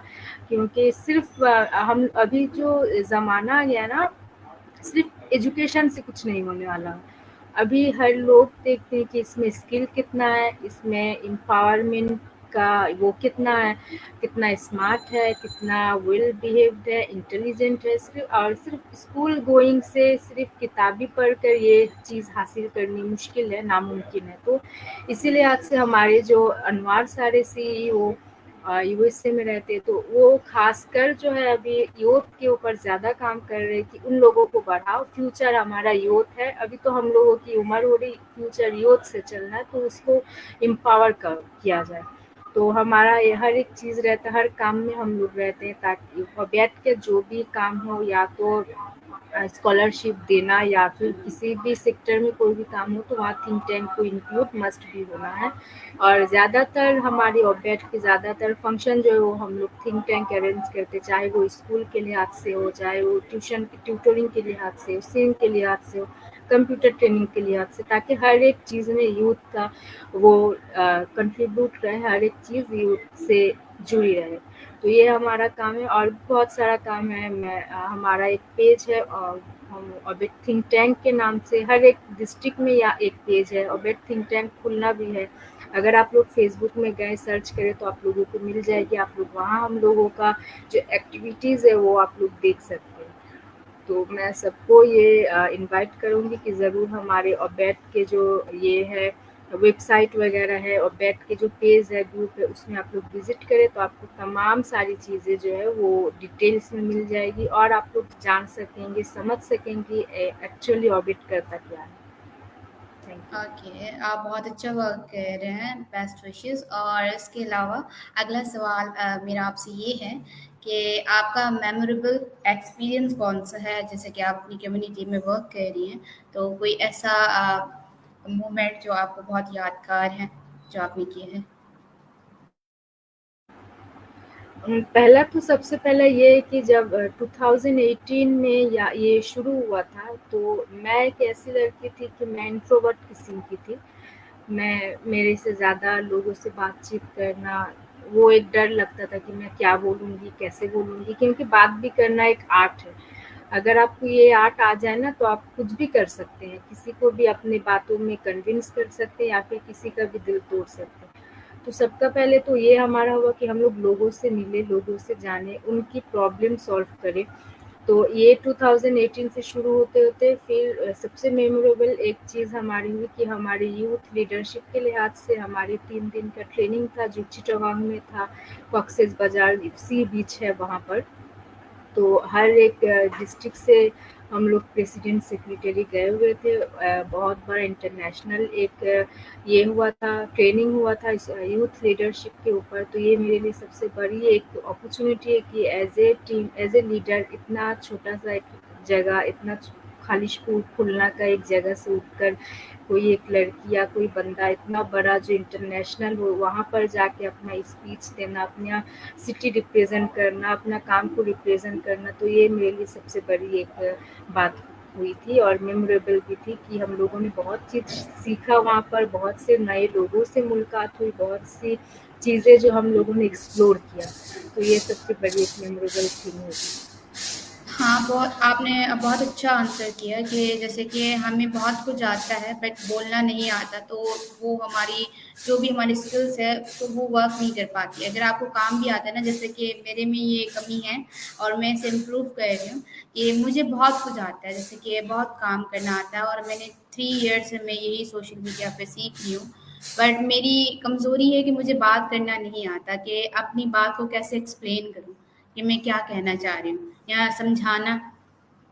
क्योंकि सिर्फ हम अभी जो ज़माना आ गया ना, सिर्फ एजुकेशन से कुछ नहीं होने वाला। अभी हर लोग देखते हैं कि इसमें स्किल कितना है, इसमें एम्पावरमेंट का वो कितना स्मार्ट है, कितना वेल बिहेव्ड है, इंटेलिजेंट है। सिर्फ स्कूल गोइंग से सिर्फ किताबी पढ़कर ये चीज़ हासिल करनी मुश्किल है, नामुमकिन है। तो इसीलिए आज से हमारे जो अनवर सारे सीईओ यूएसए में रहते हैं, तो वो खासकर जो है अभी यूथ के ऊपर ज़्यादा काम कर रहे हैं कि उन लोगों को बढ़ाओ। फ्यूचर हमारा यूथ है, अभी तो हम लोगों की उम्र हो रही, फ्यूचर यूथ से चलना है, तो उसको एम्पावर किया जाए। तो हमारा ये हर एक चीज़ रहता है, हर काम में हम लोग रहते हैं ताकि और बैठ के जो भी काम हो, या तो स्कॉलरशिप देना या फिर किसी भी सेक्टर में कोई भी काम हो, तो वहाँ थिंक टैंक को इंक्लूड मस्ट भी होना है। और ज़्यादातर हमारी ऑब्जेक्ट के ज़्यादातर फंक्शन जो है वो हम लोग थिंक टैंक अरेंज करते, चाहे वो स्कूल के लिहाज से हो, चाहे वो ट्यूटरिंग के लिहाज से हो, सिंग के लिहाज से हो, कंप्यूटर ट्रेनिंग के लिहाज से, ताकि हर एक चीज़ में यूथ का वो कंट्रीब्यूट रहे, हर एक चीज़ यूथ से जुड़ी रहे। तो ये हमारा काम है और बहुत सारा काम है। हमारा एक पेज है और हम ऑर्बिट थिंक टैंक के नाम से हर एक डिस्ट्रिक्ट में या एक पेज है। ऑर्बिट थिंक टैंक खुलना भी है। अगर आप लोग फेसबुक में गए सर्च करें तो आप लोगों को मिल जाएगी। आप लोग वहाँ हम लोगों का जो एक्टिविटीज़ है वो आप लोग देख सकते हैं। तो मैं सबको ये इनवाइट करूँगी कि ज़रूर हमारे ऑर्बिट के जो ये है वेबसाइट वगैरह है, ऑर्बिट के जो पेज है, ग्रुप है, उसमें आप लोग विजिट करें तो आपको तमाम सारी चीज़ें जो है वो डिटेल्स में मिल जाएगी और आप लोग जान सकेंगे, समझ सकेंगे एक्चुअली ऑर्बिट करता क्या है। Thank you. ओके, आप बहुत अच्छा वर्क कर रहे हैं, बेस्ट विशेस। और इसके अलावा अगला सवाल मेरा आपसे ये है कि आपका मेमोरेबल एक्सपीरियंस कौन सा है? जैसे कि आप अपनी कम्युनिटी में वर्क कर रही हैं, तो कोई ऐसा मोमेंट जो आपको बहुत यादगार है, जो आपने किए हैं? पहला तो सबसे पहला ये है कि जब 2018 में या ये शुरू हुआ था, तो मैं एक ऐसी लड़की थी कि मैं इंट्रोवर्ट किस्म की थी। मैं मेरे से ज़्यादा लोगों से बातचीत करना, वो एक डर लगता था कि मैं क्या बोलूँगी, कैसे बोलूँगी, क्योंकि बात भी करना एक आर्ट है। अगर आपको ये आर्ट आ जाए ना तो आप कुछ भी कर सकते हैं, किसी को भी अपनी बातों में कन्विंस कर सकते हैं या फिर किसी का भी दिल तोड़ सकते हैं। तो सबका पहले तो ये हमारा हुआ कि हम लोग लोगों से मिले, लोगों से जाने, उनकी प्रॉब्लम सॉल्व करें। तो ये 2018 से शुरू होते-होते फिर सबसे मेमोरेबल एक चीज़ हमारी हुई कि हमारी यूथ लीडरशिप के लिहाज से हमारे 3 दिन का ट्रेनिंग था जो चिटागोंग में था, कॉक्सेस बाज़ार सी बीच है वहाँ पर। तो हर एक डिस्ट्रिक्ट से हम लोग प्रेसिडेंट सेक्रेटरी गए हुए थे। बहुत बड़ा इंटरनेशनल एक ये हुआ था, ट्रेनिंग हुआ था इस यूथ लीडरशिप के ऊपर। तो ये मेरे लिए सबसे बड़ी एक अपॉर्चुनिटी है कि as a team, as a leader, इतना छोटा सा एक जगह, इतना खाली स्कूल खुलना का एक जगह से उठकर कोई एक लड़की या कोई बंदा इतना बड़ा जो इंटरनेशनल हो, वहाँ पर जाके अपना स्पीच देना, अपना सिटी रिप्रेजेंट करना, अपना काम को रिप्रेजेंट करना, तो ये मेरे लिए सबसे बड़ी एक बात हुई थी और मेमोरेबल भी थी कि हम लोगों ने बहुत चीज़ सीखा वहाँ पर, बहुत से नए लोगों से मुलाकात हुई, बहुत सी चीज़ें जो हम लोगों ने एक्सप्लोर किया। तो ये सबसे बड़ी एक मेमोरेबल थिंग होगी। हाँ, बहुत आपने बहुत अच्छा आंसर किया कि जैसे कि हमें बहुत कुछ आता है बट बोलना नहीं आता, तो वो हमारी जो भी हमारी स्किल्स है तो वो वर्क नहीं कर पाती। अगर आपको काम भी आता है ना, जैसे कि मेरे में ये कमी है और मैं इसे इम्प्रूव कर रही हूँ कि मुझे बहुत कुछ आता है, जैसे कि बहुत काम करना आता है और मैंने 3 ईयर से मैं यही सोशल मीडिया पे सीख रही हूँ। बट मेरी कमज़ोरी है कि मुझे बात करना नहीं आता कि अपनी बात को कैसे एक्सप्लेन करूँ कि मैं क्या कहना चाह रही हूँ या समझाना,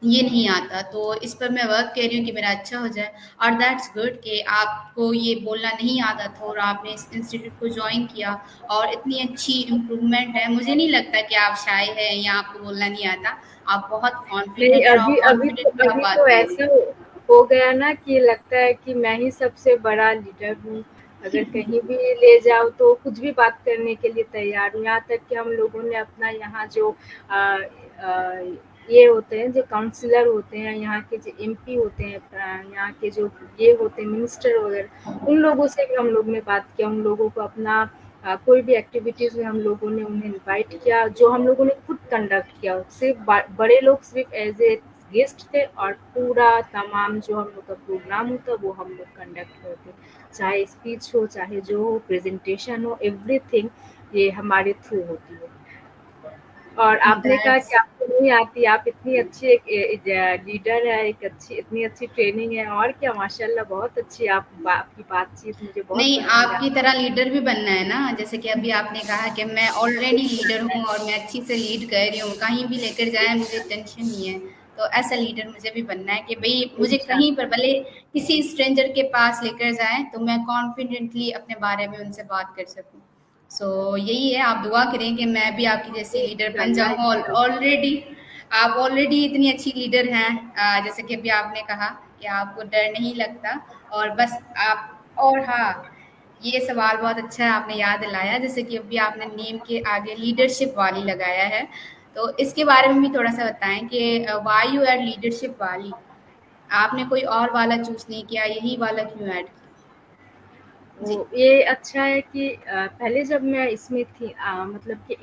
ये नहीं आता। तो इस पर मैं वर्क कर रही हूँ कि मेरा अच्छा हो जाए। और दैट्स गुड कि आपको ये बोलना नहीं आता था और आपने इस इंस्टीट्यूट को ज्वाइन किया और इतनी अच्छी इम्प्रूवमेंट है। मुझे नहीं लगता कि आप शाय हैं या आपको बोलना नहीं आता। आप बहुत नहीं, कॉन्फिडेंट हैं और कॉन्फिडेंटली आप अभी बात तो कर रही ऐसा हैं। हो गया ना कि लगता है कि मैं ही सबसे बड़ा लीडर हूँ। अगर कहीं भी ले जाओ तो कुछ भी बात करने के लिए तैयार हूँ। यहाँ तक कि हम लोगों ने अपना यहाँ जो ये होते हैं, जो काउंसलर होते हैं, यहाँ के जो एमपी होते हैं, यहाँ के जो ये होते हैं मिनिस्टर वगैरह, उन लोगों से भी हम लोग ने बात किया। उन लोगों को अपना कोई भी एक्टिविटीज़ में हम लोगों ने उन्हें इनवाइट किया, जो हम लोगों ने खुद कंडक्ट किया। सिर्फ बड़े लोग सिर्फ एज ए गेस्ट थे और पूरा तमाम जो हम लोग का प्रोग्राम होता वो हम लोग कंडक्ट करते। चाहे स्पीच हो, चाहे जो हो, प्रेज़ेंटेशन हो, एवरीथिंग ये हमारे थ्रू होती है। और आपने कहा कि दैट्स आपको नहीं आती, आप इतनी अच्छी एक लीडर है, एक अच्छी इतनी अच्छी ट्रेनिंग है और क्या माशाल्लाह बहुत अच्छी आपकी बातचीत मुझे बहुत नहीं, पसंद आपकी तरह लीडर भी बनना है ना। जैसे कि अभी आपने कहा कि मैं ऑलरेडी लीडर हूँ और मैं अच्छी से लीड कर रही हूँ, कहीं भी लेकर जाए मुझे टेंशन नहीं है। तो ऐसा लीडर मुझे भी बनना है कि भाई मुझे कहीं पर इंशाल्लाह। भले किसी स्ट्रेंजर के पास लेकर जाएं तो मैं कॉन्फिडेंटली अपने बारे में उनसे बात कर सकूं। सो यही है, आप दुआ करें कि मैं भी आपकी जैसी लीडर बन इंशाल्लाह, जाऊं। और इंशाल्लाह। ऑलरेडी आप ऑलरेडी इतनी अच्छी लीडर हैं। जैसे कि अभी आपने कहा कि आपको डर नहीं लगता और बस आप। और हाँ, ये सवाल बहुत अच्छा है, आपने याद दिलाया। जैसे कि अभी आपने नेम के आगे लीडरशिप वाली लगाया है, तो इसके बारे में भी थोड़ा सा बताएं कि वाई यू एड लीडरशिप वाली। आपने कोई और वाला चूज नहीं किया, यही वाला क्यों ऐड किया? वो जी। ये अच्छा है कि पहले जब मैं इसमें थी, मतलब कि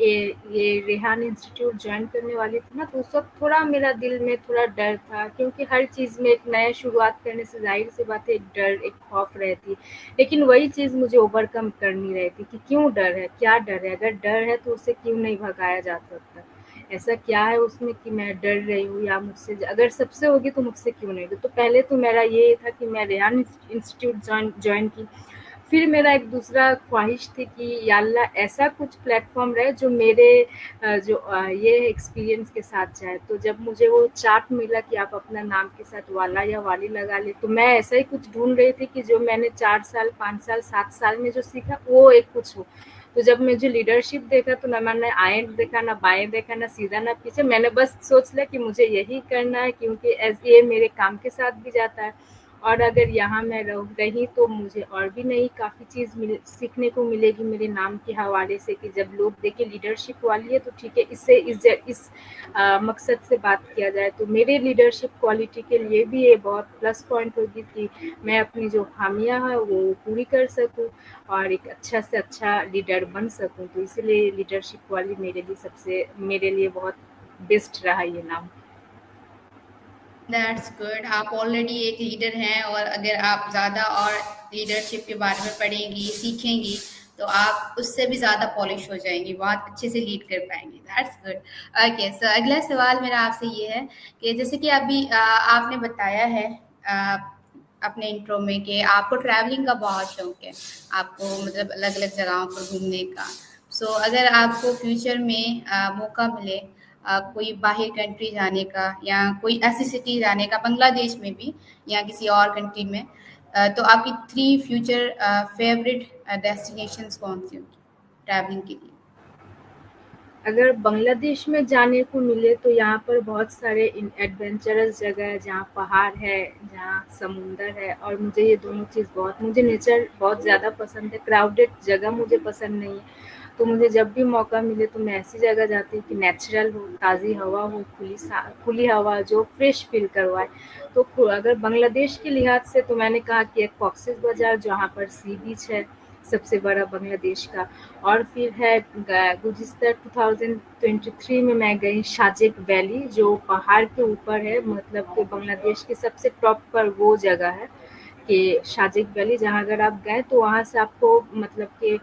ये रेहान इंस्टीट्यूट ज्वाइन करने वाली थी ना, तो उस वक्त थोड़ा मेरा दिल में थोड़ा डर था, क्योंकि हर चीज़ में एक नया शुरुआत करने से जाहिर सी बात है एक डर, एक खौफ रहती। लेकिन वही चीज़ मुझे ओवरकम करनी रहती कि क्यों डर है, क्या डर है, अगर डर है तो उसे क्यों नहीं भगाया जा सकता। ऐसा क्या है उसमें कि मैं डर रही हूँ, या मुझसे अगर सबसे होगी तो मुझसे क्यों नहीं होगी। तो पहले तो मेरा ये था कि मैं रेहान इंस्टीट्यूट ज्वाइन की। फिर मेरा एक दूसरा ख्वाहिश थी कि या अल्लाह ऐसा कुछ प्लेटफ़ॉर्म रहे जो मेरे ये एक्सपीरियंस के साथ जाए। तो जब मुझे वो चार्ट मिला कि आप अपना नाम के साथ वाला या वाली लगा लें, तो मैं ऐसा ही कुछ ढूँढ रही थी कि जो मैंने 4 साल, 5 साल, 7 साल में जो सीखा वो एक कुछ हो। तो जब मुझे लीडरशिप देखा तो ना मैंने आएँ देखा, ना बाएँ देखा, ना सीधा ना पीछे। मैंने बस सोच लिया कि मुझे यही करना है, क्योंकि ये मेरे काम के साथ भी जाता है। और अगर यहाँ मैं रही तो मुझे और भी नई काफ़ी चीज़ सीखने को मिलेगी मेरे नाम के हवाले से, कि जब लोग देखें लीडरशिप वाली है तो ठीक है, इससे इस मकसद से बात किया जाए। तो मेरे लीडरशिप क्वालिटी के लिए भी ये बहुत प्लस पॉइंट होगी कि मैं अपनी जो खामियां हैं वो पूरी कर सकूं और एक अच्छा से अच्छा लीडर बन सकूं। तो इसलिए लीडरशिप वाली मेरे लिए बहुत बेस्ट रहा ये नाम। That's good. आप ऑलरेडी एक लीडर हैं और अगर आप ज़्यादा और लीडरशिप के बारे में पढ़ेंगी, सीखेंगी, तो आप उससे भी ज़्यादा पॉलिश हो जाएंगी, बहुत अच्छे से लीड कर पाएंगी। That's good. ओके, सो अगला सवाल मेरा आपसे ये है कि जैसे कि अभी आपने बताया है आ, अपने इंट्रो में कि आपको ट्रैवलिंग का बहुत शौक है, आपको मतलब अलग अलग जगहों पर घूमने का। सो अगर आपको फ्यूचर में मौका मिले कोई बाहर कंट्री जाने का या कोई ऐसी सिटी जाने का, बांग्लादेश में भी या किसी और कंट्री में, तो आपकी थ्री फ्यूचर फेवरेट डेस्टिनेशंस कौन सी होगी ट्रैवलिंग के लिए? अगर बांग्लादेश में जाने को मिले तो यहाँ पर बहुत सारे एडवेंचरस जगह है, जहाँ पहाड़ है, जहाँ समुंदर है। और मुझे ये दोनों चीज़ बहुत, मुझे नेचर बहुत ज़्यादा पसंद है, क्राउडेड जगह मुझे पसंद नहीं है। तो मुझे जब भी मौका मिले तो मैं ऐसी जगह जाती हूँ कि नेचुरल हो, ताज़ी हवा हो, खुली हवा जो फ्रेश फील करवाए। तो अगर बांग्लादेश के लिहाज से तो मैंने कहा कि एक कॉक्सेस बाज़ार जहाँ पर सी बीच है सबसे बड़ा बांग्लादेश का। और फिर है गुज़िस्ता 2023 में मैं गई शाजेक वैली, जो पहाड़ के ऊपर है, मतलब कि बांग्लादेश के सबसे टॉप पर वो जगह है कि शाजेक वैली, जहाँ अगर आप गए तो वहाँ से आपको मतलब कि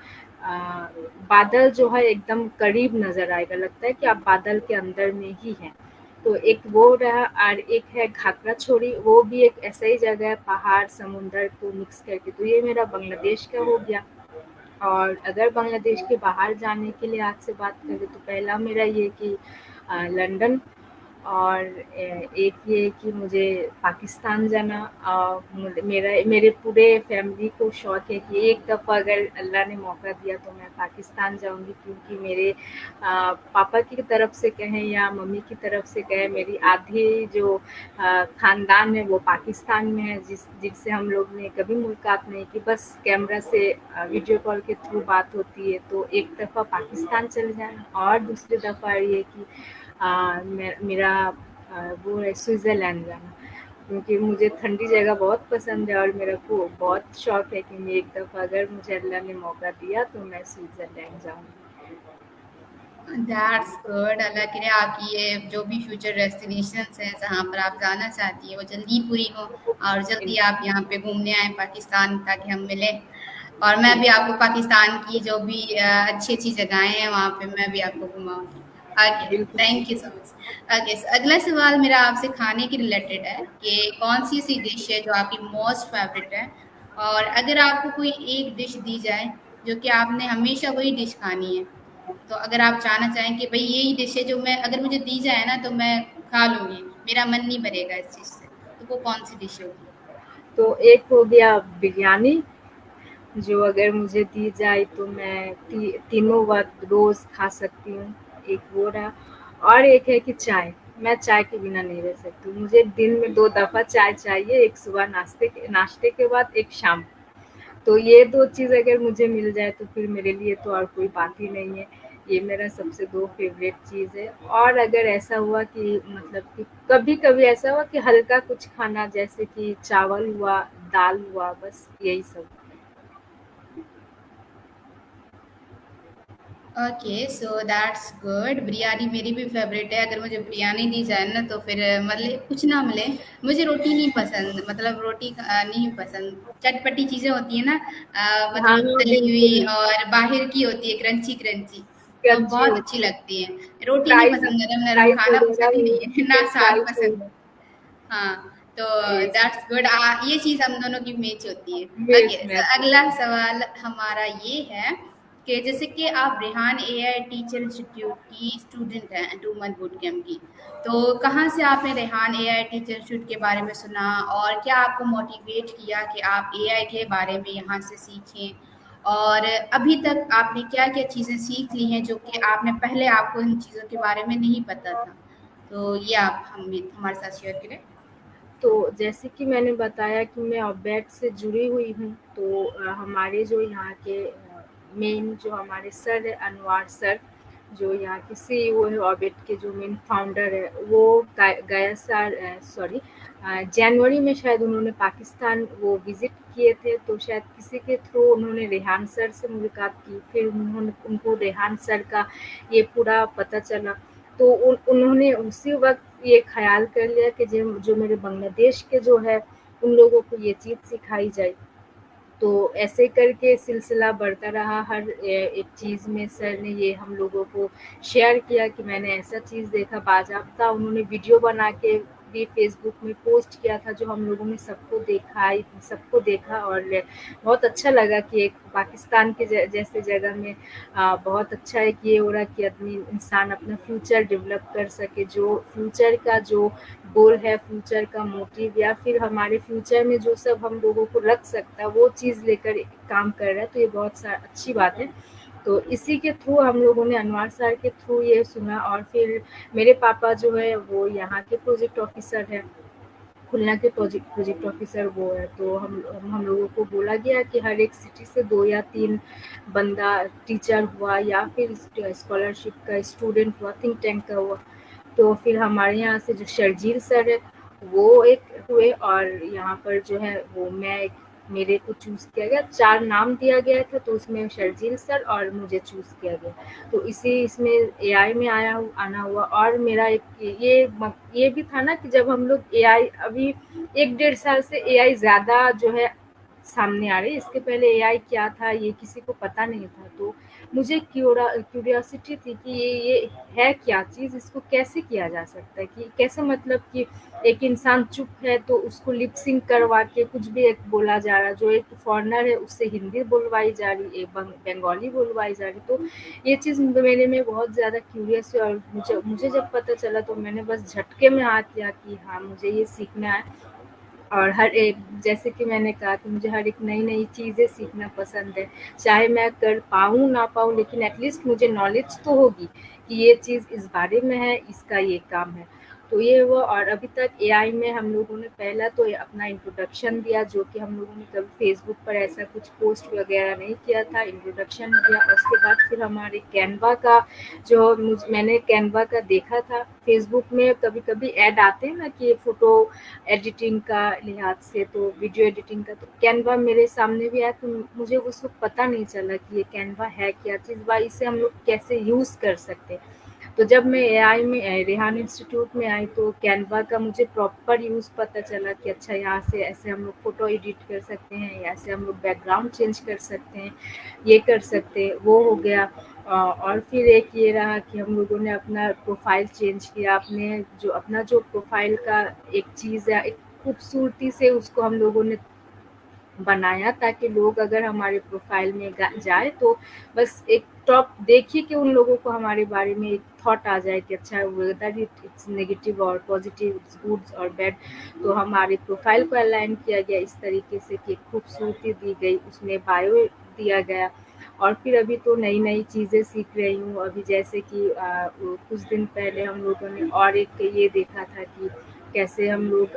बादल जो है एकदम करीब नज़र आएगा, लगता है कि आप बादल के अंदर में ही हैं। तो एक वो रहा, और एक है घाघरा छोड़ी, वो भी एक ऐसा ही जगह है, पहाड़ समुंदर को मिक्स करके। तो ये मेरा बांग्लादेश का हो गया। और अगर बांग्लादेश के बाहर जाने के लिए आज से बात करें तो पहला मेरा ये कि लंदन। और एक ये कि मुझे पाकिस्तान जाना। मेरे पूरे फैमिली को शौक है कि एक दफ़ा अगर अल्लाह ने मौका दिया तो मैं पाकिस्तान जाऊंगी, क्योंकि मेरे पापा की तरफ से कहें या मम्मी की तरफ से कहें, मेरी आधी जो ख़ानदान है वो पाकिस्तान में है, जिनसे हम लोग ने कभी मुलाकात नहीं की, बस कैमरा से वीडियो कॉल के थ्रू बात होती है। तो एक दफ़ा पाकिस्तान चले जाना, और दूसरी दफ़ा ये कि मेरा वो है स्विट्ज़रलैंड जाना, क्योंकि मुझे ठंडी जगह बहुत पसंद है और मेरे को बहुत शौक है कि मैं एक दफ़ा अगर मुझे अल्लाह ने मौका दिया तो मैं स्विट्ज़रलैंड जाऊँगी। That's good. अल्लाह करे आपकी ये जो भी फ्यूचर डेस्टिनेशंस हैं जहाँ पर आप जाना चाहती हैं वो जल्दी पूरी हो, और जल्दी आप यहाँ पे घूमने आए पाकिस्तान, ताकि हम मिलें। और मैं भी आपको पाकिस्तान की जो भी अच्छी अच्छी जगहें हैं वहाँ पे मैं भी आपको घुमाऊंगी। ओके, बिल्कुल, thank you so much. Okay, अगला सवाल मेरा आपसे खाने के रिलेटेड है कि कौन सी ऐसी डिश है जो आपकी मोस्ट फेवरेट है, और अगर आपको कोई एक डिश दी जाए जो कि आपने हमेशा वही डिश खानी है, तो अगर आप चाहना चाहें कि भाई यही डिश है जो मैं, अगर मुझे दी जाए ना तो मैं खा लूंगी, मेरा मन नहीं भरेगा इस चीज से, तो वो कौन सी डिश होगी? तो एक हो गया बिरयानी, जो अगर मुझे दी जाए तो मैं तीनों वक़्त रोज़ खा सकती हूँ, एक वो रहा। और एक है कि चाय, मैं चाय के बिना नहीं रह सकती हूँ। मुझे दिन में 2 दफ़ा चाय चाहिए, एक सुबह नाश्ते के बाद, एक शाम। तो ये 2 चीज़ अगर मुझे मिल जाए तो फिर मेरे लिए तो और कोई बात ही नहीं है। ये मेरा सबसे 2 फ़ेवरेट चीज़ है। और अगर ऐसा हुआ कि मतलब कि कभी-कभी ऐसा हुआ कि हल्का कुछ खाना, जैसे कि चावल हुआ, दाल हुआ, बस यही सब। Okay, so that's good. Biryani मेरी भी फेवरेट है। अगर मुझे बिरयानी दी जाए ना तो फिर मतलब कुछ ना मिले, मुझे रोटी नहीं पसंद, मतलब रोटी नहीं पसंद। चटपटी चीजें होती है ना, हाँ, मतलब तली हुई बिल्कुल, और बाहर की होती है क्रंची क्रंची, तो क्रंची बहुत अच्छी होती है। लगती है। रोटी नहीं फ्राइज़ पसंद, नरम नरम फ्राइज़ खाना वगैरह पसंद ही भी, नहीं है ना, चिकन साग फ्राइज़ हो पसंद। गया, हाँ, तो ये सब। That's good. ये चीज़ हम दोनों की मैच होती है। मिर्च ओके, मैच अगला होती है। सवाल हमारा ये है कि जैसे कि आप रेहान एआई टीचर इंस्टीट्यूट की स्टूडेंट हैं 2 मंथ बूट कैम्प की, तो कहाँ से आपने रेहान एआई टीचर इंस्टीट्यूट के बारे में सुना, और क्या आपको मोटिवेट किया कि आप एआई के बारे में यहाँ से सीखें, और अभी तक आपने क्या क्या चीज़ें सीख ली हैं जो कि आपने पहले आपको इन चीज़ों के बारे में नहीं पता था, तो ये आप हम हमारे साथ शेयर करें। तो जैसे कि मैंने बताया कि मैं ऑर्बिट से जुड़ी हुई हूँ, तो हमारे जो यहाँ के मेन जो हमारे सर है, अनवर सर, जो यहाँ के सीईओ है, ऑर्बिट के जो मेन फाउंडर है, वो गया साल, सॉरी, जनवरी में शायद उन्होंने पाकिस्तान वो विज़िट किए थे, तो शायद किसी के थ्रू उन्होंने रेहान सर से मुलाकात की, फिर उनको रेहान सर का ये पूरा पता चला। तो उन्होंने उसी वक़्त ये ख़्याल कर लिया कि जो मेरे बांग्लादेश के जो है, उन लोगों को ये चीज़ सिखाई जाए। तो ऐसे करके सिलसिला बढ़ता रहा। हर एक चीज़ में सर ने ये हम लोगों को शेयर किया कि मैंने ऐसा चीज़ देखा। बाज़ाब्ता उन्होंने वीडियो बना के भी फ़ेसबुक में पोस्ट किया था, जो हम लोगों ने सबको देखा, और बहुत अच्छा लगा कि एक पाकिस्तान के जैसे जगह में बहुत अच्छा है कि ये हो रहा है कि आदमी इंसान अपना फ्यूचर डेवलप कर सके। जो फ्यूचर का जो गोल है, फ्यूचर का मोटिव, या फिर हमारे फ्यूचर में जो सब हम लोगों को लग सकता है, वो चीज़ लेकर काम कर रहा है, तो ये बहुत अच्छी बात है। तो इसी के थ्रू हम लोगों ने अनवर सर के थ्रू ये सुना, और फिर मेरे पापा जो है वो यहाँ के प्रोजेक्ट ऑफिसर हैं, खुलना के प्रोजेक्ट ऑफिसर वो है। तो हम लोगों को बोला गया कि हर एक सिटी से 2 या 3 बंदा टीचर हुआ, या फिर स्कॉलरशिप का स्टूडेंट हुआ, थिंक टैंक का हुआ। तो फिर हमारे यहाँ से जो शर्जील सर है, वो एक हुए, और यहाँ पर जो है वो मैं एक, मेरे को चूज़ किया गया। 4 नाम दिया गया था, तो उसमें शर्जील सर और मुझे चूज़ किया गया। तो इसमें एआई में आना हुआ। और मेरा एक ये भी था ना कि जब हम लोग एआई अभी 1 डेढ़ साल से एआई ज़्यादा जो है सामने आ रही है, इसके पहले एआई क्या था ये किसी को पता नहीं था। तो मुझे क्यूरियोसिटी थी कि ये है क्या चीज़, इसको कैसे किया जा सकता है, कि कैसे, मतलब कि एक इंसान चुप है तो उसको लिप सिंक करवा के कुछ भी एक बोला जा रहा है, जो एक फॉरेनर है उससे हिंदी बोलवाई जा रही है, बंगाली बोलवाई जा रही। तो ये चीज़ मेरे में बहुत ज़्यादा क्यूरियस है, और मुझे मुझे जब पता चला तो मैंने बस झटके में हाथ लिया कि हाँ, मुझे ये सीखना है। और हर एक, जैसे कि मैंने कहा कि मुझे हर एक नई-नई चीज़ें सीखना पसंद है। चाहे मैं कर पाऊँ, ना पाऊँ, लेकिन एट लीस्ट मुझे नॉलेज तो होगी कि ये चीज़ इस बारे में है, इसका ये काम है। तो ये हुआ। और अभी तक एआई में हम लोगों ने पहला तो अपना इंट्रोडक्शन दिया, जो कि हम लोगों ने कभी फेसबुक पर ऐसा कुछ पोस्ट वगैरह नहीं किया था। इंट्रोडक्शन दिया, उसके बाद फिर हमारे कैनवा का जो मैंने कैनवा का देखा था। फेसबुक में कभी कभी ऐड आते हैं ना कि फ़ोटो एडिटिंग का लिहाज से, तो वीडियो एडिटिंग का, तो कैनवा मेरे सामने भी आया। तो मुझे उस वक्त पता नहीं चला कि ये कैनवा है क्या चीज़, व इसे हम लोग कैसे यूज़ कर सकते हैं। तो जब मैं एआई में रेहान इंस्टीट्यूट में आई, तो कैनवा का मुझे प्रॉपर यूज़ पता चला कि अच्छा यहाँ से ऐसे हम लोग फ़ोटो एडिट कर सकते हैं, ऐसे हम लोग बैकग्राउंड चेंज कर सकते हैं, ये कर सकते हैं, वो हो गया। और फिर एक ये रहा कि हम लोगों ने अपना प्रोफ़ाइल चेंज किया। अपना जो प्रोफ़ाइल का एक चीज़ है, एक खूबसूरती से उसको हम लोगों ने बनाया, ताकि लोग अगर हमारे प्रोफाइल में जाए तो बस एक टॉप देखिए कि उन लोगों को हमारे बारे में एक थॉट आ जाए कि अच्छा, वेदर इट्स नेगेटिव और पॉजिटिव, इट्स गुड्स और बैड। तो हमारे प्रोफाइल को अलाइन किया गया इस तरीके से कि खूबसूरती दी गई, उसमें बायो दिया गया। और फिर अभी तो नई नई चीज़ें सीख रही हूँ। अभी जैसे कि कुछ दिन पहले हम लोगों ने और एक ये देखा था कि कैसे हम लोग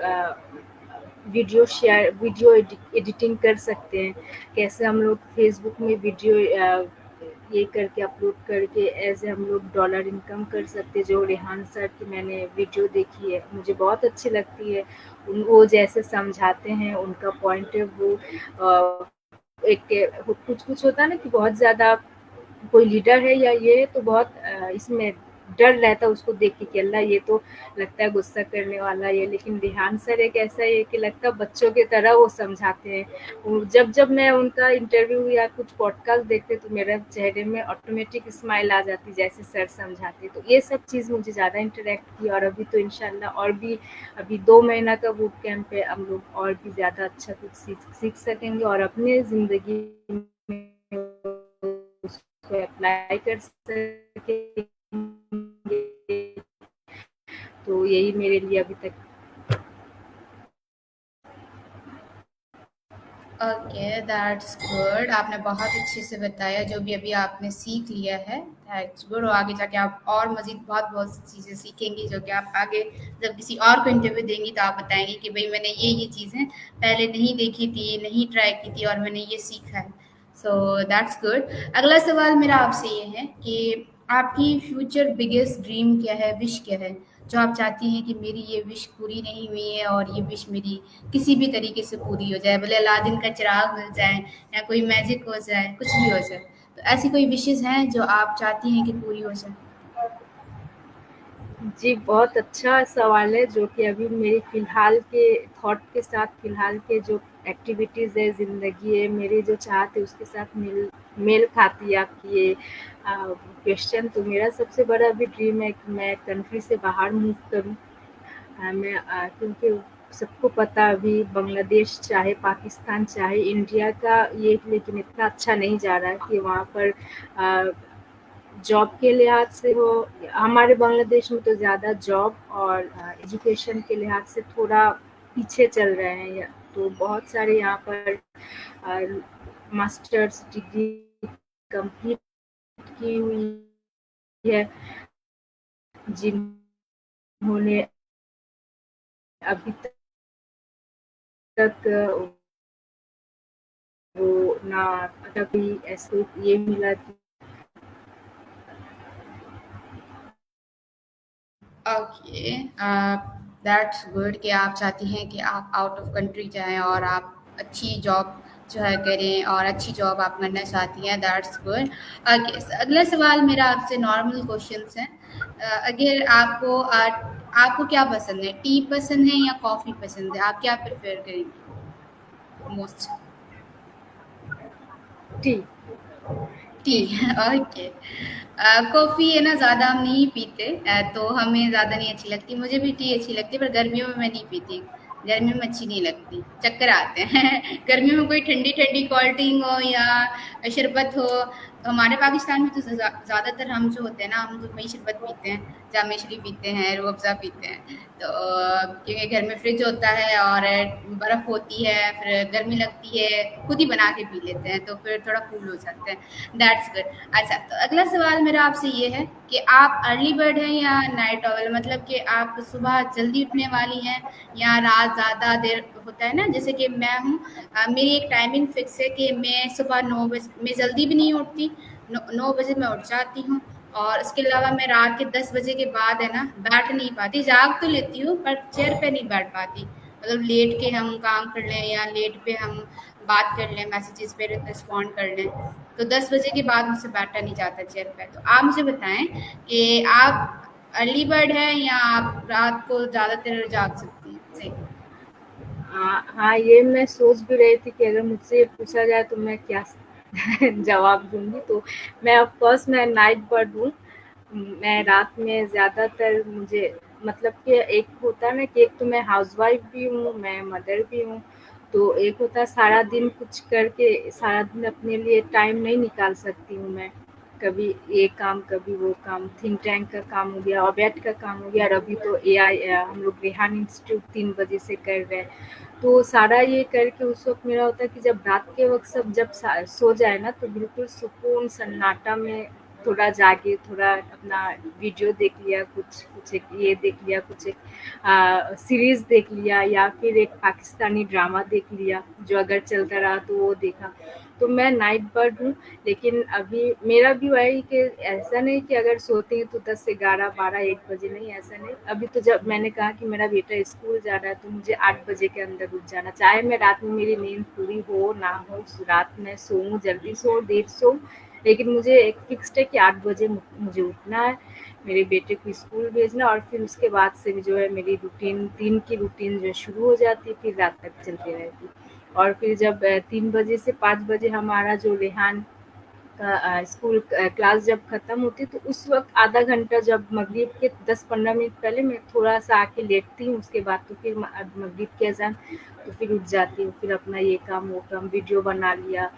वीडियो एडिटिंग कर सकते हैं, कैसे हम लोग फेसबुक में वीडियो ये करके अपलोड करके ऐसे हम लोग डॉलर इनकम कर सकते हैं। जो रेहान सर की मैंने वीडियो देखी है, मुझे बहुत अच्छी लगती है। वो जैसे समझाते हैं, उनका पॉइंट ऑफ व्यू एक कुछ कुछ होता है ना कि बहुत ज़्यादा कोई लीडर है या ये, तो बहुत इसमें डर रहता है उसको देख के कि अल्लाह, ये तो लगता है गुस्सा करने वाला ये। लेकिन रेहान सर एक ऐसा है कि लगता है बच्चों की तरह वो समझाते हैं। जब जब मैं उनका इंटरव्यू या कुछ पॉडकास्ट देखते, तो मेरे चेहरे में ऑटोमेटिक स्माइल आ जाती जैसे सर समझाते। तो ये सब चीज़ मुझे ज़्यादा इंटरेक्ट की। और अभी तो इंशाल्लाह और भी अभी 2 महीना का बूट कैंप है, हम लोग और भी ज़्यादा अच्छा कुछ सीख सकेंगे और अपने ज़िंदगी में उसको अप्लाई कर सकेंगे। तो यही मेरे लिए अभी तक। Okay, that's good. आपने बहुत अच्छे से बताया जो भी अभी आपने सीख लिया है, दैट्स गुड। और आगे जाके आप और मज़ीद बहुत-बहुत सी चीज़ें सीखेंगी, जो कि आप आगे जब किसी और को इंटरव्यू देंगी तो आप बताएँगी कि भई मैंने ये चीज़ें पहले नहीं देखी थी, नहीं ट्राई की थी और मैंने ये सीखा है। So that's good. अगला सवाल मेरा आपसे ये है कि आपकी फ्यूचर बिगेस्ट ड्रीम क्या है, विश क्या है? जो आप चाहती हैं कि मेरी ये विश पूरी नहीं हुई है और ये विश मेरी किसी भी तरीके से पूरी हो जाए, भले अलादीन का चिराग मिल जाए या कोई मैजिक हो जाए, कुछ भी हो जाए। तो ऐसी कोई विशेज़ हैं जो आप चाहती हैं कि पूरी हो जाए? जी, बहुत अच्छा सवाल है, जो कि अभी मेरी फ़िलहाल के थॉट के साथ, फ़िलहाल के जो एक्टिविटीज़ है, ज़िंदगी है, मेरी जो चाहत है उसके साथ मेल मेल खाती है आपकी ये क्वेश्चन। तो मेरा सबसे बड़ा अभी ड्रीम है कि मैं कंट्री से बाहर मूव करूँ। क्योंकि सबको पता अभी बांग्लादेश चाहे पाकिस्तान चाहे इंडिया का ये, लेकिन इतना अच्छा नहीं जा रहा है कि वहाँ पर अ, जॉब के लिहाज से हो। हमारे बांग्लादेश में तो ज़्यादा जॉब और एजुकेशन के लिहाज से थोड़ा पीछे चल रहे हैं। तो बहुत सारे यहाँ पर मास्टर्स डिग्री कंप्लीट की हुई है, जिन्होंने अभी तक वो ना कभी ऐसे ये मिला कि ओके, दैट्स गुड कि आप चाहती हैं कि आप आउट ऑफ कंट्री जाएँ और आप अच्छी जॉब जो है करें और अच्छी जॉब आप करना चाहती हैं, दैट्स गुड। ओके, अगला सवाल मेरा आपसे नॉर्मल क्वेश्चंस हैं। अगर आपको क्या पसंद है? टी पसंद है या कॉफ़ी पसंद है? आप क्या प्रेफ़र करेंगी most? T T. T okay. Coffee है ना ज़्यादा हम नहीं पीते, तो हमें ज़्यादा नहीं अच्छी लगती। मुझे भी टी अच्छी लगती है पर गर्मियों में मैं नहीं पीती। गर्मियों में अच्छी नहीं लगती, चक्कर आते हैं। गर्मियों में कोई ठंडी ठंडी कोल्ड ड्रिंक हो या शरबत हो, तो हमारे पाकिस्तान में तो ज़्यादातर हम जो होते हैं ना, हम तो वही शरबत पीते हैं, जाम मिश्री पीते हैं, रूह अफ़ज़ा पीते हैं। तो क्योंकि घर में फ्रिज होता है और बर्फ़ होती है, फिर गर्मी लगती है, खुद ही बना के पी लेते हैं, तो फिर थोड़ा कूल हो जाते हैं। That's good. अच्छा, तो अगला सवाल मेरा आपसे ये है कि आप अर्ली बर्ड हैं या नाइट ऑवल? मतलब कि आप सुबह जल्दी उठने वाली हैं या रात ज़्यादा देर होता है ना, जैसे कि मैं हूँ, मेरी एक टाइमिंग फिक्स है कि मैं सुबह 9 बजे, मैं जल्दी भी नहीं उठती, 9 बजे मैं उठ जाती हूँ। और उसके अलावा मैं रात के 10 बजे के बाद है ना बैठ नहीं पाती, जाग तो लेती हूँ पर चेयर पे नहीं बैठ पाती। मतलब लेट के हम काम कर लें या लेट पे हम बात कर लें, मैसेजेस पे रिस्पॉन्ड कर लें, तो 10 बजे के बाद मुझसे बैठा नहीं जाता चेयर पे। तो आप मुझे बताएं कि आप अर्ली बर्ड हैं या आप रात को ज़्यादातर जाग सकती हैं? सही। हाँ हाँ, ये मैं सोच भी रही थी कि अगर मुझसे ये पूछा जाए तो मैं क्या जवाब दूंगी। तो मैं ऑफ कोर्स मैं नाइट बर्ड हूँ। मैं रात में ज़्यादातर मुझे मतलब कि एक होता है ना कि एक तो मैं हाउसवाइफ भी हूँ, मैं मदर भी हूँ। तो एक होता है सारा दिन कुछ करके सारा दिन अपने लिए टाइम नहीं निकाल सकती हूँ मैं। कभी ये काम, कभी वो काम, थिंक टैंक का काम हो गया, ऑबिएट का काम हो गया और अभी तो एआई हम लोग रेहान इंस्टीट्यूट 3 बजे से कर रहे हैं। तो सारा ये करके उस वक़्त मेरा होता है कि जब रात के वक़्त सब जब सो जाए ना तो बिल्कुल सुकून सन्नाटा में थोड़ा जाके थोड़ा अपना वीडियो देख लिया, कुछ कुछ एक ये देख लिया, कुछ एक सीरीज़ देख लिया या फिर एक पाकिस्तानी ड्रामा देख लिया, जो अगर चलता रहा तो वो देखा। तो मैं नाइट बर्ड हूँ, लेकिन अभी मेरा भी वही कि ऐसा नहीं कि अगर सोते हैं तो 10 से 11, 12, 1 बजे नहीं, ऐसा नहीं। अभी तो जब मैंने कहा कि मेरा बेटा स्कूल जा रहा है तो मुझे 8 बजे के अंदर उठ जाना, चाहे मैं रात में मेरी नींद पूरी हो ना हो, रात में सोऊँ, जल्दी सोऊँ, देर सोऊँ, लेकिन मुझे एक फिक्स्ड है कि 8 बजे मुझे उठना है, मेरे बेटे को स्कूल भेजना और फिर उसके बाद से भी जो है मेरी रूटीन, दिन की रूटीन जो है शुरू हो जाती है, फिर रात तक चलती रहती है। और फिर जब 3 बजे से 5 बजे हमारा जो रेहान का स्कूल क्लास जब खत्म होती है तो उस वक़्त आधा घंटा जब मगरिब के 10-15 मिनट पहले मैं थोड़ा-सा आके लेटती हूँ, उसके बाद तो फिर मगरिब की अज़ान, तो फिर उठ जाती हूँ, फिर अपना ये काम वो काम, वीडियो बना लिया।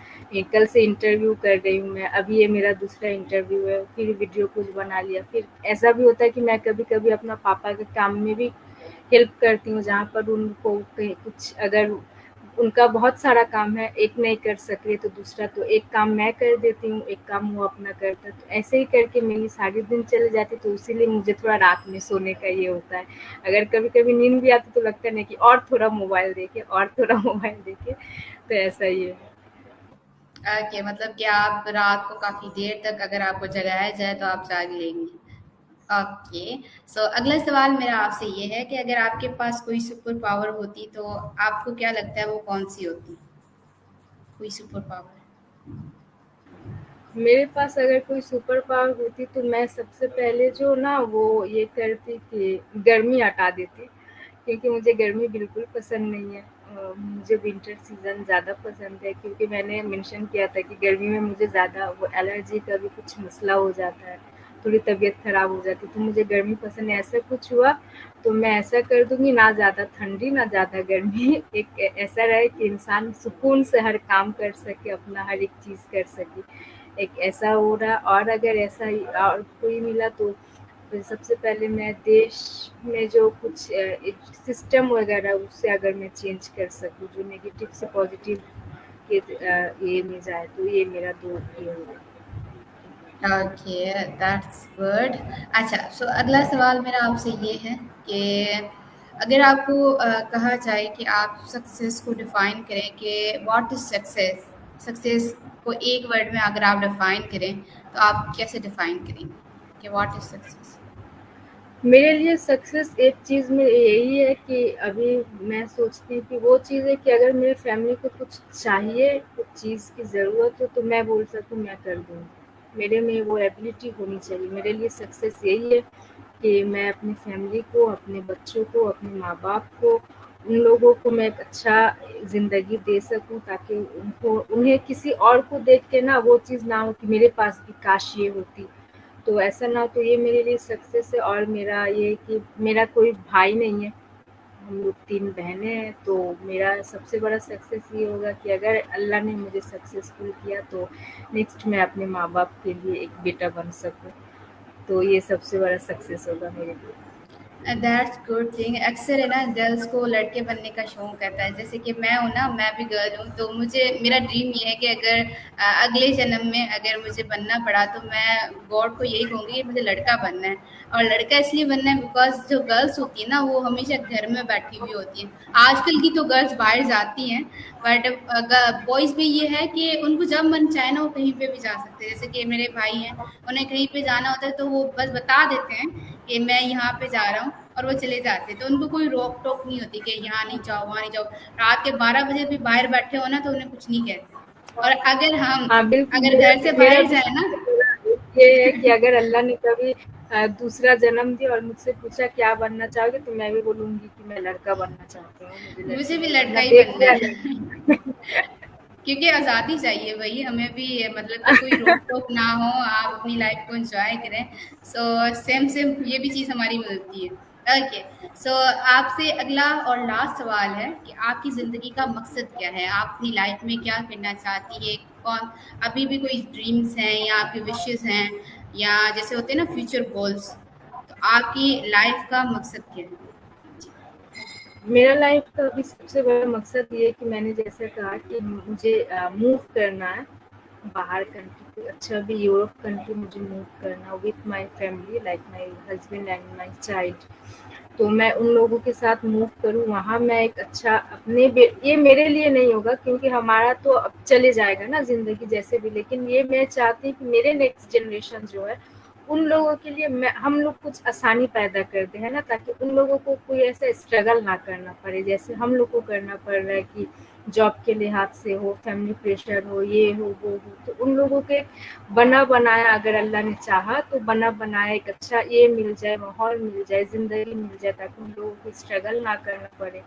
कल से इंटरव्यू कर रही हूँ मैं, अभी ये मेरा दूसरा इंटरव्यू है, फिर वीडियो कुछ बना लिया। फिर ऐसा भी होता है कि मैं कभी-कभी अपना पापा के काम में भी हेल्प करती हूँ, जहाँ पर उनको कहीं कुछ अगर उनका बहुत सारा काम है, एक नहीं कर सक रहे तो दूसरा, तो एक काम मैं कर देती हूँ, एक काम वो अपना करता है। तो ऐसे ही करके मेरी सारी दिन चली जाती, तो इसीलिए मुझे थोड़ा रात में सोने का ये होता है। अगर कभी-कभी नींद भी आती तो लगता नहीं कि और थोड़ा मोबाइल देखें और थोड़ा मोबाइल देखें, तो ऐसा ही है। ओके, मतलब कि आप रात को काफ़ी देर तक अगर आपको जगाया जाए तो आप जाग लेंगी। ओके। सो अगला सवाल मेरा आपसे ये है कि अगर आपके पास कोई सुपर पावर होती तो आपको क्या लगता है वो कौन सी होती? कोई सुपर पावर। मेरे पास अगर कोई सुपर पावर होती तो मैं सबसे पहले जो ना वो ये करती कि गर्मी हटा देती, क्योंकि मुझे गर्मी बिल्कुल पसंद नहीं है। मुझे विंटर सीज़न ज़्यादा पसंद है, क्योंकि मैंने मेंशन किया था कि गर्मी में मुझे ज़्यादा वो एलर्जी का भी कुछ मसला हो जाता है, थोड़ी तबीयत ख़राब हो जाती है, तो मुझे गर्मी पसंद है। ऐसा कुछ हुआ तो मैं ऐसा कर दूँगी, ना ज़्यादा ठंडी ना ज़्यादा गर्मी, एक ऐसा रहे कि इंसान सुकून से हर काम कर सके, अपना हर एक चीज़ कर सके। एक ऐसा हो रहा, और अगर ऐसा ही और कोई मिला तो फिर सबसे पहले मैं देश में जो कुछ एक सिस्टम वगैरह उससे अगर मैं चेंज कर सकूँ, जो नेगेटिव से पॉजिटिव के ये में जाए, तो ये मेरा 2 ये होगा। Okay, that's good. अच्छा, सो अगला सवाल मेरा आपसे ये है कि अगर आपको कहा जाए कि आप सक्सेस को डिफाइन करें कि व्हाट इज सक्सेस, सक्सेस को एक वर्ड में अगर आप डिफाइन करें तो आप कैसे डिफाइन करेंगे कि व्हाट इज सक्सेस? मेरे लिए सक्सेस एक चीज़ में यही है कि अभी मैं सोचती हूँ कि वो चीज़ है कि अगर मेरी फैमिली को कुछ चाहिए, कुछ चीज़ की ज़रूरत हो तो मैं बोल सकूँ मैं कर दूँगी। मेरे में वो एबिलिटी होनी चाहिए। मेरे लिए सक्सेस यही है कि मैं अपनी फैमिली को, अपने बच्चों को, अपने माँ-बाप को, उन लोगों को मैं एक अच्छा ज़िंदगी दे सकूँ, ताकि उनको उन्हें किसी और को देख के ना वो चीज़ ना हो कि मेरे पास भी काश ये होती। तो ऐसा ना हो, तो ये मेरे लिए सक्सेस है। और मेरा ये है कि मेरा कोई भाई नहीं है, हम लोग 3 बहनें हैं, तो मेरा सबसे बड़ा सक्सेस ये होगा कि अगर अल्लाह ने मुझे सक्सेसफुल किया तो नेक्स्ट मैं अपने माँ-बाप के लिए एक बेटा बन सकूँ। तो ये सबसे बड़ा सक्सेस होगा मेरे लिए। That's good thing. अक्सर है ना गर्ल्स को लड़के बनने का शौक रहता है, जैसे कि मैं हूँ ना, मैं भी गर्ल हूँ, तो मुझे मेरा ड्रीम ये है कि अगर अगले जन्म में अगर मुझे बनना पड़ा तो मैं गॉड को यही कहूँगी कि मुझे लड़का बनना है। और लड़का इसलिए बनना है बिकॉज जो गर्ल्स होती है ना वो हमेशा घर में बैठी हुई होती हैं। आजकल की तो गर्ल्स बाहर जाती हैं, बट बॉयज में ये है कि उनको जब मन चाहे ना वो कहीं पे भी जा सकते हैं। जैसे कि मेरे भाई हैं, उन्हें कहीं पे जाना होता है तो वो बस बता देते हैं कि मैं यहाँ पे जा रहा हूँ और वो चले जाते हैं, तो उनको कोई रोक टोक नहीं होती कि यहाँ नहीं जाओ वहाँ नहीं जाओ। रात के 12 बजे भी बाहर बैठे हो ना तो उन्हें कुछ नहीं कहते। और अगर हम हाँ, बिल्कुल अगर मेरा घर से मेरा बाहर भी जाए ना, सपना पूरा ये है कि अगर अल्लाह ने कभी दूसरा जन्म दिया और मुझसे पूछा क्या बनना चाहोगे, तो मैं भी बोलूँगी कि मैं लड़का बनना चाहती हूँ, मुझे मुझे लड़की भी नहीं लड़का बनना, ही देख बनना लिया है। लड़का। क्योंकि आज़ादी चाहिए भई, हमें भी मतलब कि कोई रोक-टोक ना हो, आप अपनी लाइफ़ को एन्जॉय करें। सो सेम सेम ये भी चीज़ हमारी मिलती है। ओके, सो आपसे अगला और लास्ट सवाल है कि आपकी ज़िंदगी का मकसद क्या है? आप अपनी लाइफ़ में क्या करना चाहती हैं? कौन अभी भी कोई ड्रीम्स हैं या आपके विशेज़ हैं या जैसे होते हैं ना फ्यूचर गोल्स, तो आपकी लाइफ़ का मकसद क्या है? जी। मेरा लाइफ का अभी सबसे बड़ा मकसद ये है कि मैंने जैसे कहा कि मुझे मूव करना है बाहर कंट्री, अच्छा अभी यूरोप कंट्री मुझे मूव करना with my family like my husband and my child. तो मैं उन लोगों के साथ मूव करूँ, वहाँ मैं एक अच्छा अपने ये मेरे लिए नहीं होगा क्योंकि हमारा तो अब चले जाएगा ना ज़िंदगी जैसे भी, लेकिन ये मैं चाहती हूँ कि मेरे नेक्स्ट जनरेशन जो है उन लोगों के लिए मैं हम लोग कुछ आसानी पैदा कर दें, है ना? ताकि उन लोगों को कोई ऐसा स्ट्रगल ना करना पड़े, जैसे हम लोग को करना पड़ रहा है कि जॉब के लिहाज से हो, फैमिली प्रेशर हो, ये हो, वो हो। तो उन लोगों के बना-बनाया अगर अल्लाह ने चाहा तो बना-बनाया एक अच्छा ये मिल जाए, माहौल मिल जाए, ज़िंदगी मिल जाए ताकि उन लोगों को स्ट्रगल ना करना पड़े।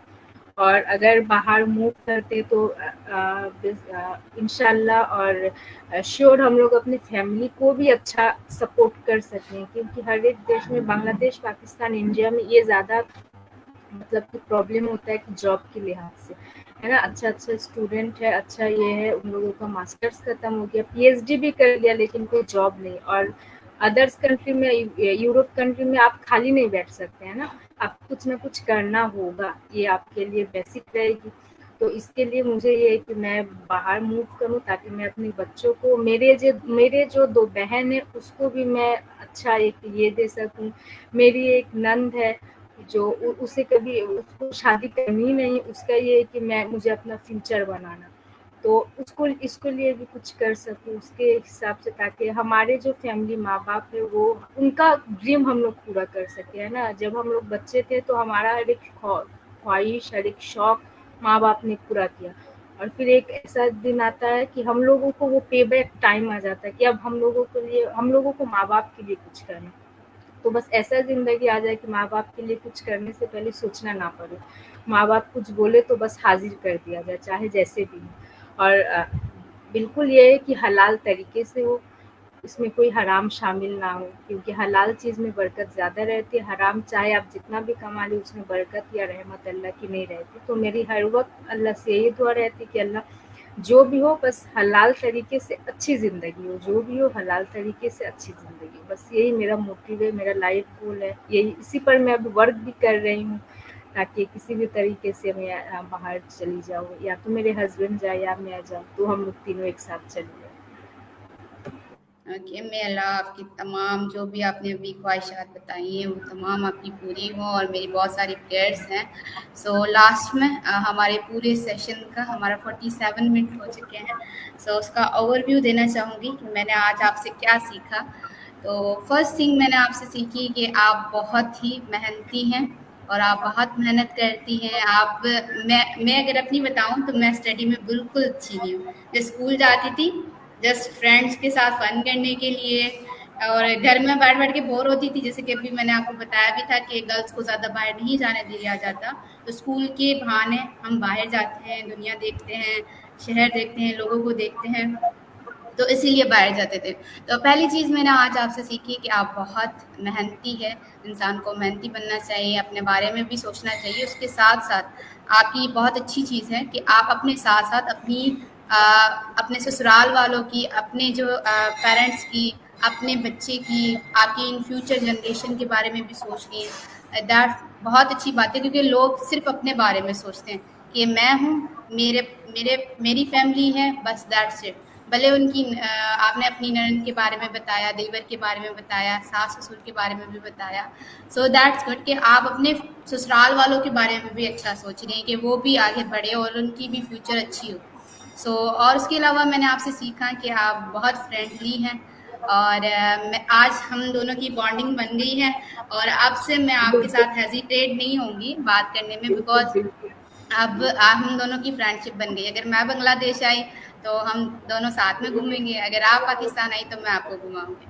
और अगर बाहर मूव करते तो इंशाल्लाह और श्योर हम लोग अपनी फैमिली को भी अच्छा सपोर्ट कर सकें क्योंकि हर एक देश में बांग्लादेश, पाकिस्तान, इंडिया में ये ज़्यादा मतलब कि प्रॉब्लम होता है कि जॉब के लिहाज से, है ना? अच्छा-अच्छा स्टूडेंट है, अच्छा ये है, उन लोगों का मास्टर्स खत्म हो गया, पीएचडी भी कर लिया लेकिन कोई जॉब नहीं। और अदर्स कंट्री में यूरोप कंट्री में आप खाली नहीं बैठ सकते, है ना? आपको कुछ ना कुछ करना होगा, ये आपके लिए बेसिक रहेगी। तो इसके लिए मुझे ये है कि मैं बाहर मूव करूँ ताकि मैं अपने बच्चों को मेरे जो 2 बहन हैं उसको भी मैं अच्छा एक ये दे सकूँ। मेरी एक नंद है जो उसे कभी उसको शादी करनी नहीं, उसका ये है कि मैं मुझे अपना फ्यूचर बनाना। तो उसको इसके लिए भी कुछ कर सकूँ उसके हिसाब से ताकि हमारे जो फैमिली माँ-बाप है वो उनका ड्रीम हम लोग पूरा कर सकें, है ना? जब हम लोग बच्चे थे तो हमारा हर एक ख्वाहिश, हर एक शौक माँ-बाप ने पूरा किया। और फिर एक ऐसा दिन आता है कि हम लोगों को वो पे बैक टाइम आ जाता है कि अब हम लोगों को माँ-बाप के लिए कुछ करना है। तो बस ऐसा ज़िंदगी आ जाए कि माँ-बाप के लिए कुछ करने से पहले सोचना ना पड़े। माँ-बाप कुछ बोले तो बस हाज़िर कर दिया जाए, चाहे जैसे भी हो। और बिल्कुल ये है कि हलाल तरीके से हो, इसमें कोई हराम शामिल ना हो क्योंकि हलाल चीज़ में बरकत ज़्यादा रहती है, हराम चाहे आप जितना भी कमा लें उसमें बरकत या रहमत अल्लाह की नहीं रहती। तो मेरी हर वक़्त अल्लाह से यही दुआ रहती है कि अल्लाह जो भी हो बस हलाल तरीके से अच्छी ज़िंदगी हो, जो भी हो हलाल तरीके से अच्छी ज़िंदगी हो। बस यही मेरा मोटिव है, मेरा लाइफ़ गोल है, यही इसी पर मैं अभी वर्क भी कर रही हूँ ताकि किसी भी तरीके से मैं बाहर चली जाऊँ या तो मेरे हस्बैंड जाए या मैं जाऊँ, तो हम लोग तीनों एक साथ चले जाएँ। ओके, may अल्लाह आपकी तमाम जो भी आपने अभी ख्वाहिशात बताई हैं वो तमाम आपकी पूरी हों और मेरी बहुत सारी प्रेयर्स हैं। सो लास्ट में हमारे पूरे सेशन का हमारा 47 मिनट हो चुके हैं। सो उसका ओवरव्यू देना चाहूँगी कि मैंने आज आपसे क्या सीखा। तो फर्स्ट थिंग मैंने आपसे सीखी कि आप बहुत ही मेहनती हैं और आप बहुत मेहनत करती हैं। आप मैं अगर अपनी बताऊँ तो मैं स्टडी में बिल्कुल अच्छी नहीं हूँ। जब स्कूल जाती थी जस्ट फ्रेंड्स के साथ फन करने के लिए और घर में बैठ बैठ के बोर होती थी, जैसे कि अभी मैंने आपको बताया भी था कि गर्ल्स को ज़्यादा बाहर नहीं जाने दिया जाता, तो स्कूल के बहाने हम बाहर जाते हैं, दुनिया देखते हैं, शहर देखते हैं, लोगों को देखते हैं। तो इसीलिए बाहर जाते थे। तो पहली चीज़ मैंने आज आपसे सीखी कि आप बहुत मेहनती है, इंसान को मेहनती बनना चाहिए, अपने बारे में भी सोचना चाहिए। उसके साथ-साथ आपकी बहुत अच्छी चीज़ है कि आप अपने साथ-साथ अ, अपने ससुराल वालों की, अपने जो पेरेंट्स की, अपने बच्चे की, आपकी इन फ्यूचर जनरेशन के बारे में भी सोच रही हैं। दैट्स बहुत अच्छी बात है, क्योंकि लोग सिर्फ़ अपने बारे में सोचते हैं कि मैं हूँ, मेरे मेरे मेरी फैमिली है, बस दैट्स इट। भले आपने अपनी ननद के बारे में बताया, देवर के बारे में बताया, सास ससुर के बारे में भी बताया। सो दैट्स गुड कि आप अपने ससुराल वालों के बारे में भी अच्छा सोच रही हैं कि वो भी आगे बढ़े और उनकी भी फ्यूचर अच्छी हो। और उसके अलावा मैंने आपसे सीखा कि आप बहुत फ्रेंडली हैं, और मैं आज हम दोनों की बॉन्डिंग बन गई है, और अब से मैं आपके बिल्कुल, साथ हेजिटेट नहीं होंगी बात करने में, बिल्कुल, बिकॉज बिल्कुल। अब हम दोनों की फ्रेंडशिप बन गई। अगर मैं बांग्लादेश आई तो हम दोनों साथ में घूमेंगे, अगर आप पाकिस्तान आई तो मैं आपको घुमाऊंगी।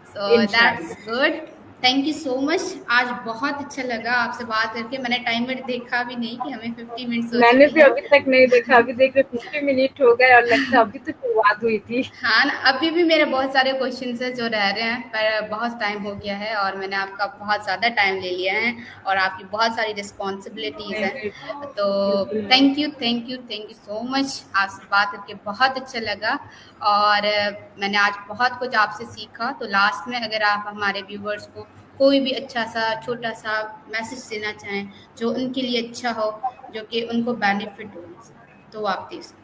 सो दैट्स इंशाल्लाह। Good. Thank you so much. आज बहुत अच्छा लगा आपसे बात करके। मैंने टाइमर देखा भी नहीं कि हमें 50 मिनट्स हो मैंने चुके भी हैं। अभी तक नहीं देखा, अभी देख रहे 50 मिनट हो गए और लगता है अभी तो शुरुआत हुई थी। हाँ ना, अभी भी मेरे बहुत सारे क्वेश्चंस हैं जो रह रहे हैं, पर बहुत टाइम हो गया है और मैंने आपका बहुत ज़्यादा टाइम ले लिया है, और आपकी बहुत सारी रिस्पॉन्सिबिलिटीज़ नहीं, हैं। नहीं, तो बिल्कुल नहीं। Thank you, thank you, thank you so much. आपसे बात करके बहुत अच्छा लगा, और मैंने आज बहुत कुछ आपसे सीखा। तो लास्ट में अगर आप हमारे व्यूवर्स को कोई भी अच्छा सा छोटा सा मैसेज देना चाहें जो उनके लिए अच्छा हो, जो कि उनको बेनिफिट हो, तो आप दे सकते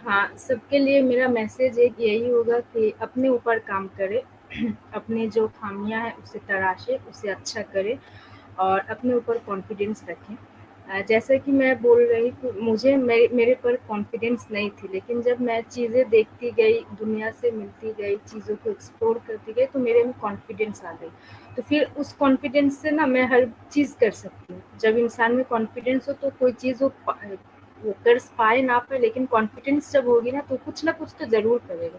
हाँ, सबके लिए मेरा मैसेज एक यही होगा कि अपने ऊपर काम करें, अपने जो खामियाँ हैं उसे तराशें, उसे अच्छा करें और अपने ऊपर कॉन्फिडेंस रखें। जैसा कि मैं बोल रही थी, मुझे मेरे पर कॉन्फिडेंस नहीं थी, लेकिन जब मैं चीज़ें देखती गई, दुनिया से मिलती गई, चीज़ों को एक्सप्लोर करती गई, तो मेरे में कॉन्फिडेंस आ गई। तो फिर उस कॉन्फिडेंस से ना मैं हर चीज़ कर सकती हूँ। जब इंसान में कॉन्फिडेंस हो तो कोई चीज़ वो कर पाए ना पाए, लेकिन कॉन्फिडेंस जब होगी ना तो कुछ ना कुछ तो ज़रूर करेगा।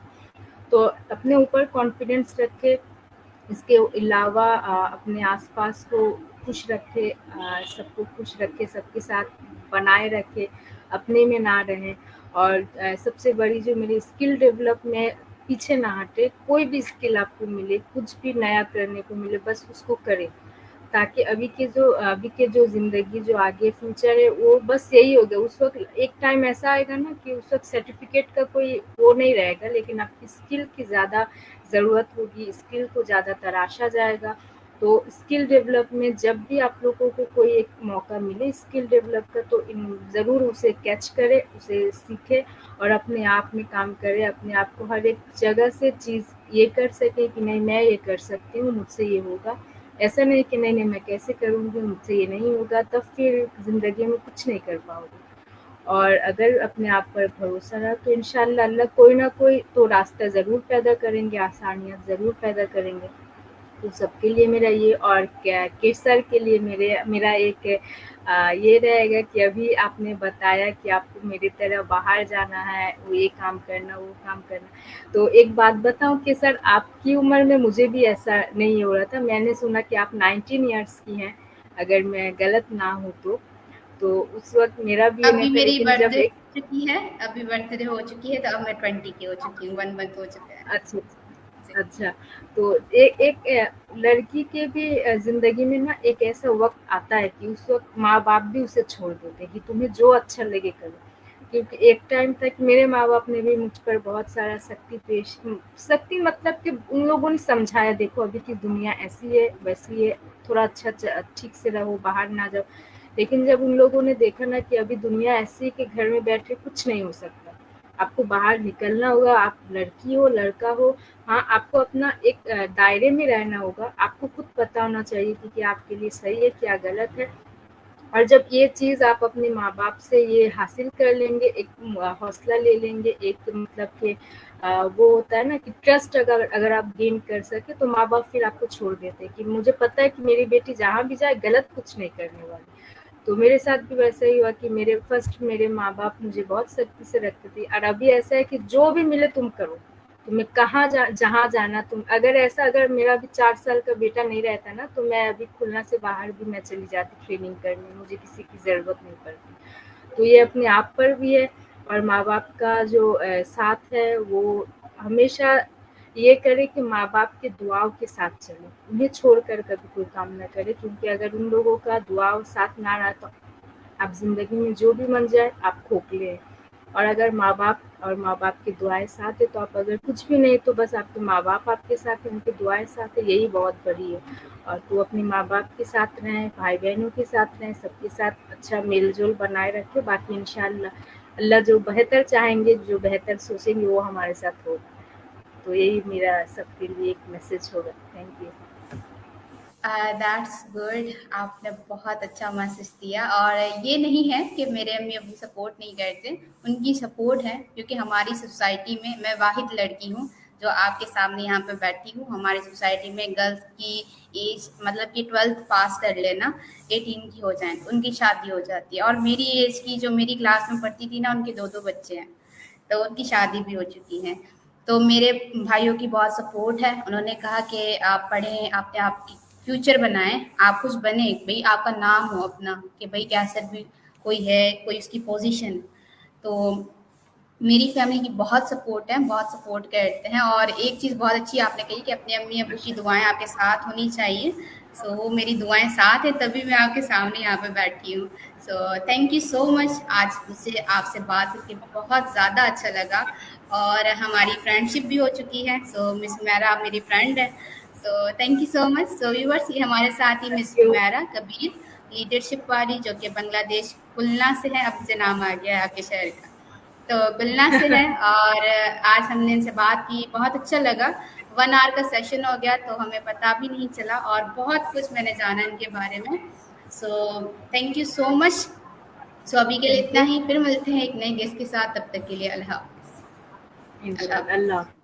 तो अपने ऊपर कॉन्फिडेंस रखे, इसके अलावा अपने आसपास को खुश रखे, सबको खुश रखे, सबके साथ बनाए रखे, अपने में ना रहें। और सबसे बड़ी जो मेरी स्किल डेवलप में पीछे ना हटे, कोई भी स्किल आपको मिले, कुछ भी नया करने को मिले, बस उसको करें, ताकि अभी के जो ज़िंदगी जो आगे फ्यूचर है वो बस यही हो गया। उस वक़्त एक टाइम ऐसा आएगा ना कि उस वक़्त सर्टिफ़िकेट का कोई वो नहीं रहेगा, लेकिन आपकी स्किल की ज़्यादा ज़रूरत होगी, स्किल को ज़्यादा तराशा जाएगा। तो स्किल डेवलप में जब भी आप लोगों को कोई एक मौका मिले स्किल डेवलप का, तो ज़रूर उसे कैच करें, उसे सीखें और अपने आप में काम करें, अपने आप को हर एक जगह से चीज़ ये कर सकें कि नहीं मैं ये कर सकती हूँ, मुझसे ये होगा। ऐसा नहीं कि नहीं, नहीं मैं कैसे करूँगी, मुझसे ये नहीं होगा, तब फिर ज़िंदगी में कुछ नहीं कर पाओगे। और अगर अपने आप पर भरोसा रहा तो इंशाअल्लाह अल्लाह कोई ना कोई तो रास्ता ज़रूर पैदा करेंगे, आसानियाँ ज़रूर पैदा करेंगे। तो सबके लिए मेरा ये, और क्या केसर के लिए मेरा एक ये रहेगा कि अभी आपने बताया कि आपको मेरी तरह बाहर जाना है, वो ये काम करना, वो काम करना। तो एक बात बताऊँ केसर, आपकी उम्र में मुझे भी ऐसा नहीं हो रहा था। मैंने सुना कि आप 19 इयर्स की हैं, अगर मैं गलत ना हूँ तो। तो उस वक़्त मेरा भी ये नहीं अभी था, मेरी लेकिन जब बर्थडे एक हो चुकी है, अभी बर्थडे हो चुकी है, तो अब मैं 20 की हो चुकी हूँ, 1 मंथ हो चुका है। अच्छा, जी। अच्छा। अच्छा, तो एक लड़की के भी ज़िंदगी में ना एक ऐसा वक़्त आता है कि उस वक़्त माँ-बाप भी उसे छोड़ देते हैं कि तुम्हें जो अच्छा लगे करो। क्योंकि एक टाइम तक मेरे माँ-बाप ने भी मुझ पर बहुत सारा सख्ती मतलब कि उन लोगों ने समझाया, देखो अभी की दुनिया ऐसी है, वैसी है, थोड़ा अच्छा ठीक से रहो, बाहर ना जाओ। लेकिन जब उन लोगों ने देखा ना कि अभी दुनिया ऐसी है कि घर में बैठे कुछ नहीं हो सकता, आपको बाहर निकलना होगा, आप लड़की हो, लड़का हो, हाँ, आपको अपना एक दायरे में रहना होगा, आपको खुद पता होना चाहिए कि क्या आपके लिए सही है, क्या गलत है। और जब ये चीज़ आप अपने माँ-बाप से ये हासिल कर लेंगे, एक हौसला ले लेंगे, एक मतलब कि वो होता है ना कि ट्रस्ट अगर अगर आप गेन कर सकें, तो माँ-बाप फिर आपको छोड़ देते हैं कि मुझे पता है कि मेरी बेटी जहाँ भी जाए गलत कुछ नहीं करने वाली। तो मेरे साथ भी वैसा ही हुआ कि मेरे माँ-बाप मुझे बहुत सख्ती से रखते थे, और अभी ऐसा है कि जो भी मिले तुम करो। तुम्हें जहाँ जाना तुम, अगर मेरा अभी 4 साल का बेटा नहीं रहता ना, तो मैं अभी खुलना से बाहर भी मैं चली जाती ट्रेनिंग करने, मुझे किसी की ज़रूरत नहीं पड़ती। तो ये अपने आप पर भी है, और माँ-बाप का जो साथ है वो हमेशा ये करे कि माँ-बाप के दुआओं के साथ चले, उन्हें छोड़कर कभी कोई काम ना करे, क्योंकि अगर उन लोगों का दुआ और साथ ना रहा तो आप ज़िंदगी में जो भी बन जाए आप खोखले हैं। और अगर माँ-बाप और माँ-बाप की दुआएँ साथ है तो आप अगर कुछ भी नहीं तो बस आपके माँ-बाप आपके साथ हैं, उनकी दुआएँ साथ है, यही बहुत बड़ी है। और तो अपने माँ-बाप के साथ रहें, भाई-बहनों के साथ रहें, सबके साथ अच्छा मेल-जोल बनाए रखें, बाकी इंशाअल्लाह अल्लाह जो बेहतर चाहेंगे, जो बेहतर सोचेंगे वो हमारे साथ होगा। तो यही मेरा सबके लिए एक मैसेज होगा। Thank you. That's good. आपने बहुत अच्छा मैसेज दिया। और ये नहीं है कि मेरे अम्मी अबू सपोर्ट नहीं करते, उनकी सपोर्ट है, क्योंकि हमारी सोसाइटी में मैं वाहिद लड़की हूँ जो आपके सामने यहाँ पे बैठी हूँ। हमारी सोसाइटी में गर्ल्स की एज मतलब कि 12th पास कर लेना, 18 की हो जाए तो उनकी शादी हो जाती है। और मेरी एज की जो मेरी क्लास में पढ़ती थी ना, उनके दो दो बच्चे हैं, तो उनकी शादी भी हो चुकी है। तो मेरे भाइयों की बहुत सपोर्ट है, उन्होंने कहा कि आप पढ़ें, अपने आप की फ्यूचर बनाएं, आप कुछ बने, भाई आपका नाम हो अपना, कि भाई कैसे भी कोई है, कोई उसकी पोजीशन। तो मेरी फैमिली की बहुत सपोर्ट है, बहुत सपोर्ट करते हैं। और एक चीज़ बहुत अच्छी आपने कही कि अपने अम्मी अबू की दुआएं आपके साथ होनी चाहिए। सो वो मेरी दुआएं साथ है, तभी मैं आपके सामने यहाँ पे बैठी हूँ। सो थैंक यू सो मच। आज मुझे आपसे बात करके बहुत ज़्यादा अच्छा लगा, और हमारी फ्रेंडशिप भी हो चुकी है। सो मिस हुमैरा आप मेरी फ्रेंड है। So thank you so much. So viewers, ये हमारे साथ ही miss thank you. Humaira Kabir, leadership वाली, जो कि बांग्लादेश खुलना से है, अब से नाम आ गया है आपके शहर का। तो गुलना से है। और आज हमने इनसे बात की, बहुत अच्छा लगा। 1 आवर का सेशन हो गया तो हमें पता भी नहीं चला, और बहुत कुछ मैंने जाना इनके बारे में। So thank you so much. So अभी के लिए थैंक इतना यू। ही, फिर मिलते हैं एक नए गेस्ट के साथ। तब तक के लिए अल्लाह हाफ़िज़। अल्लाह इंशाल्लाह। हाफ़िज़। अल्लाह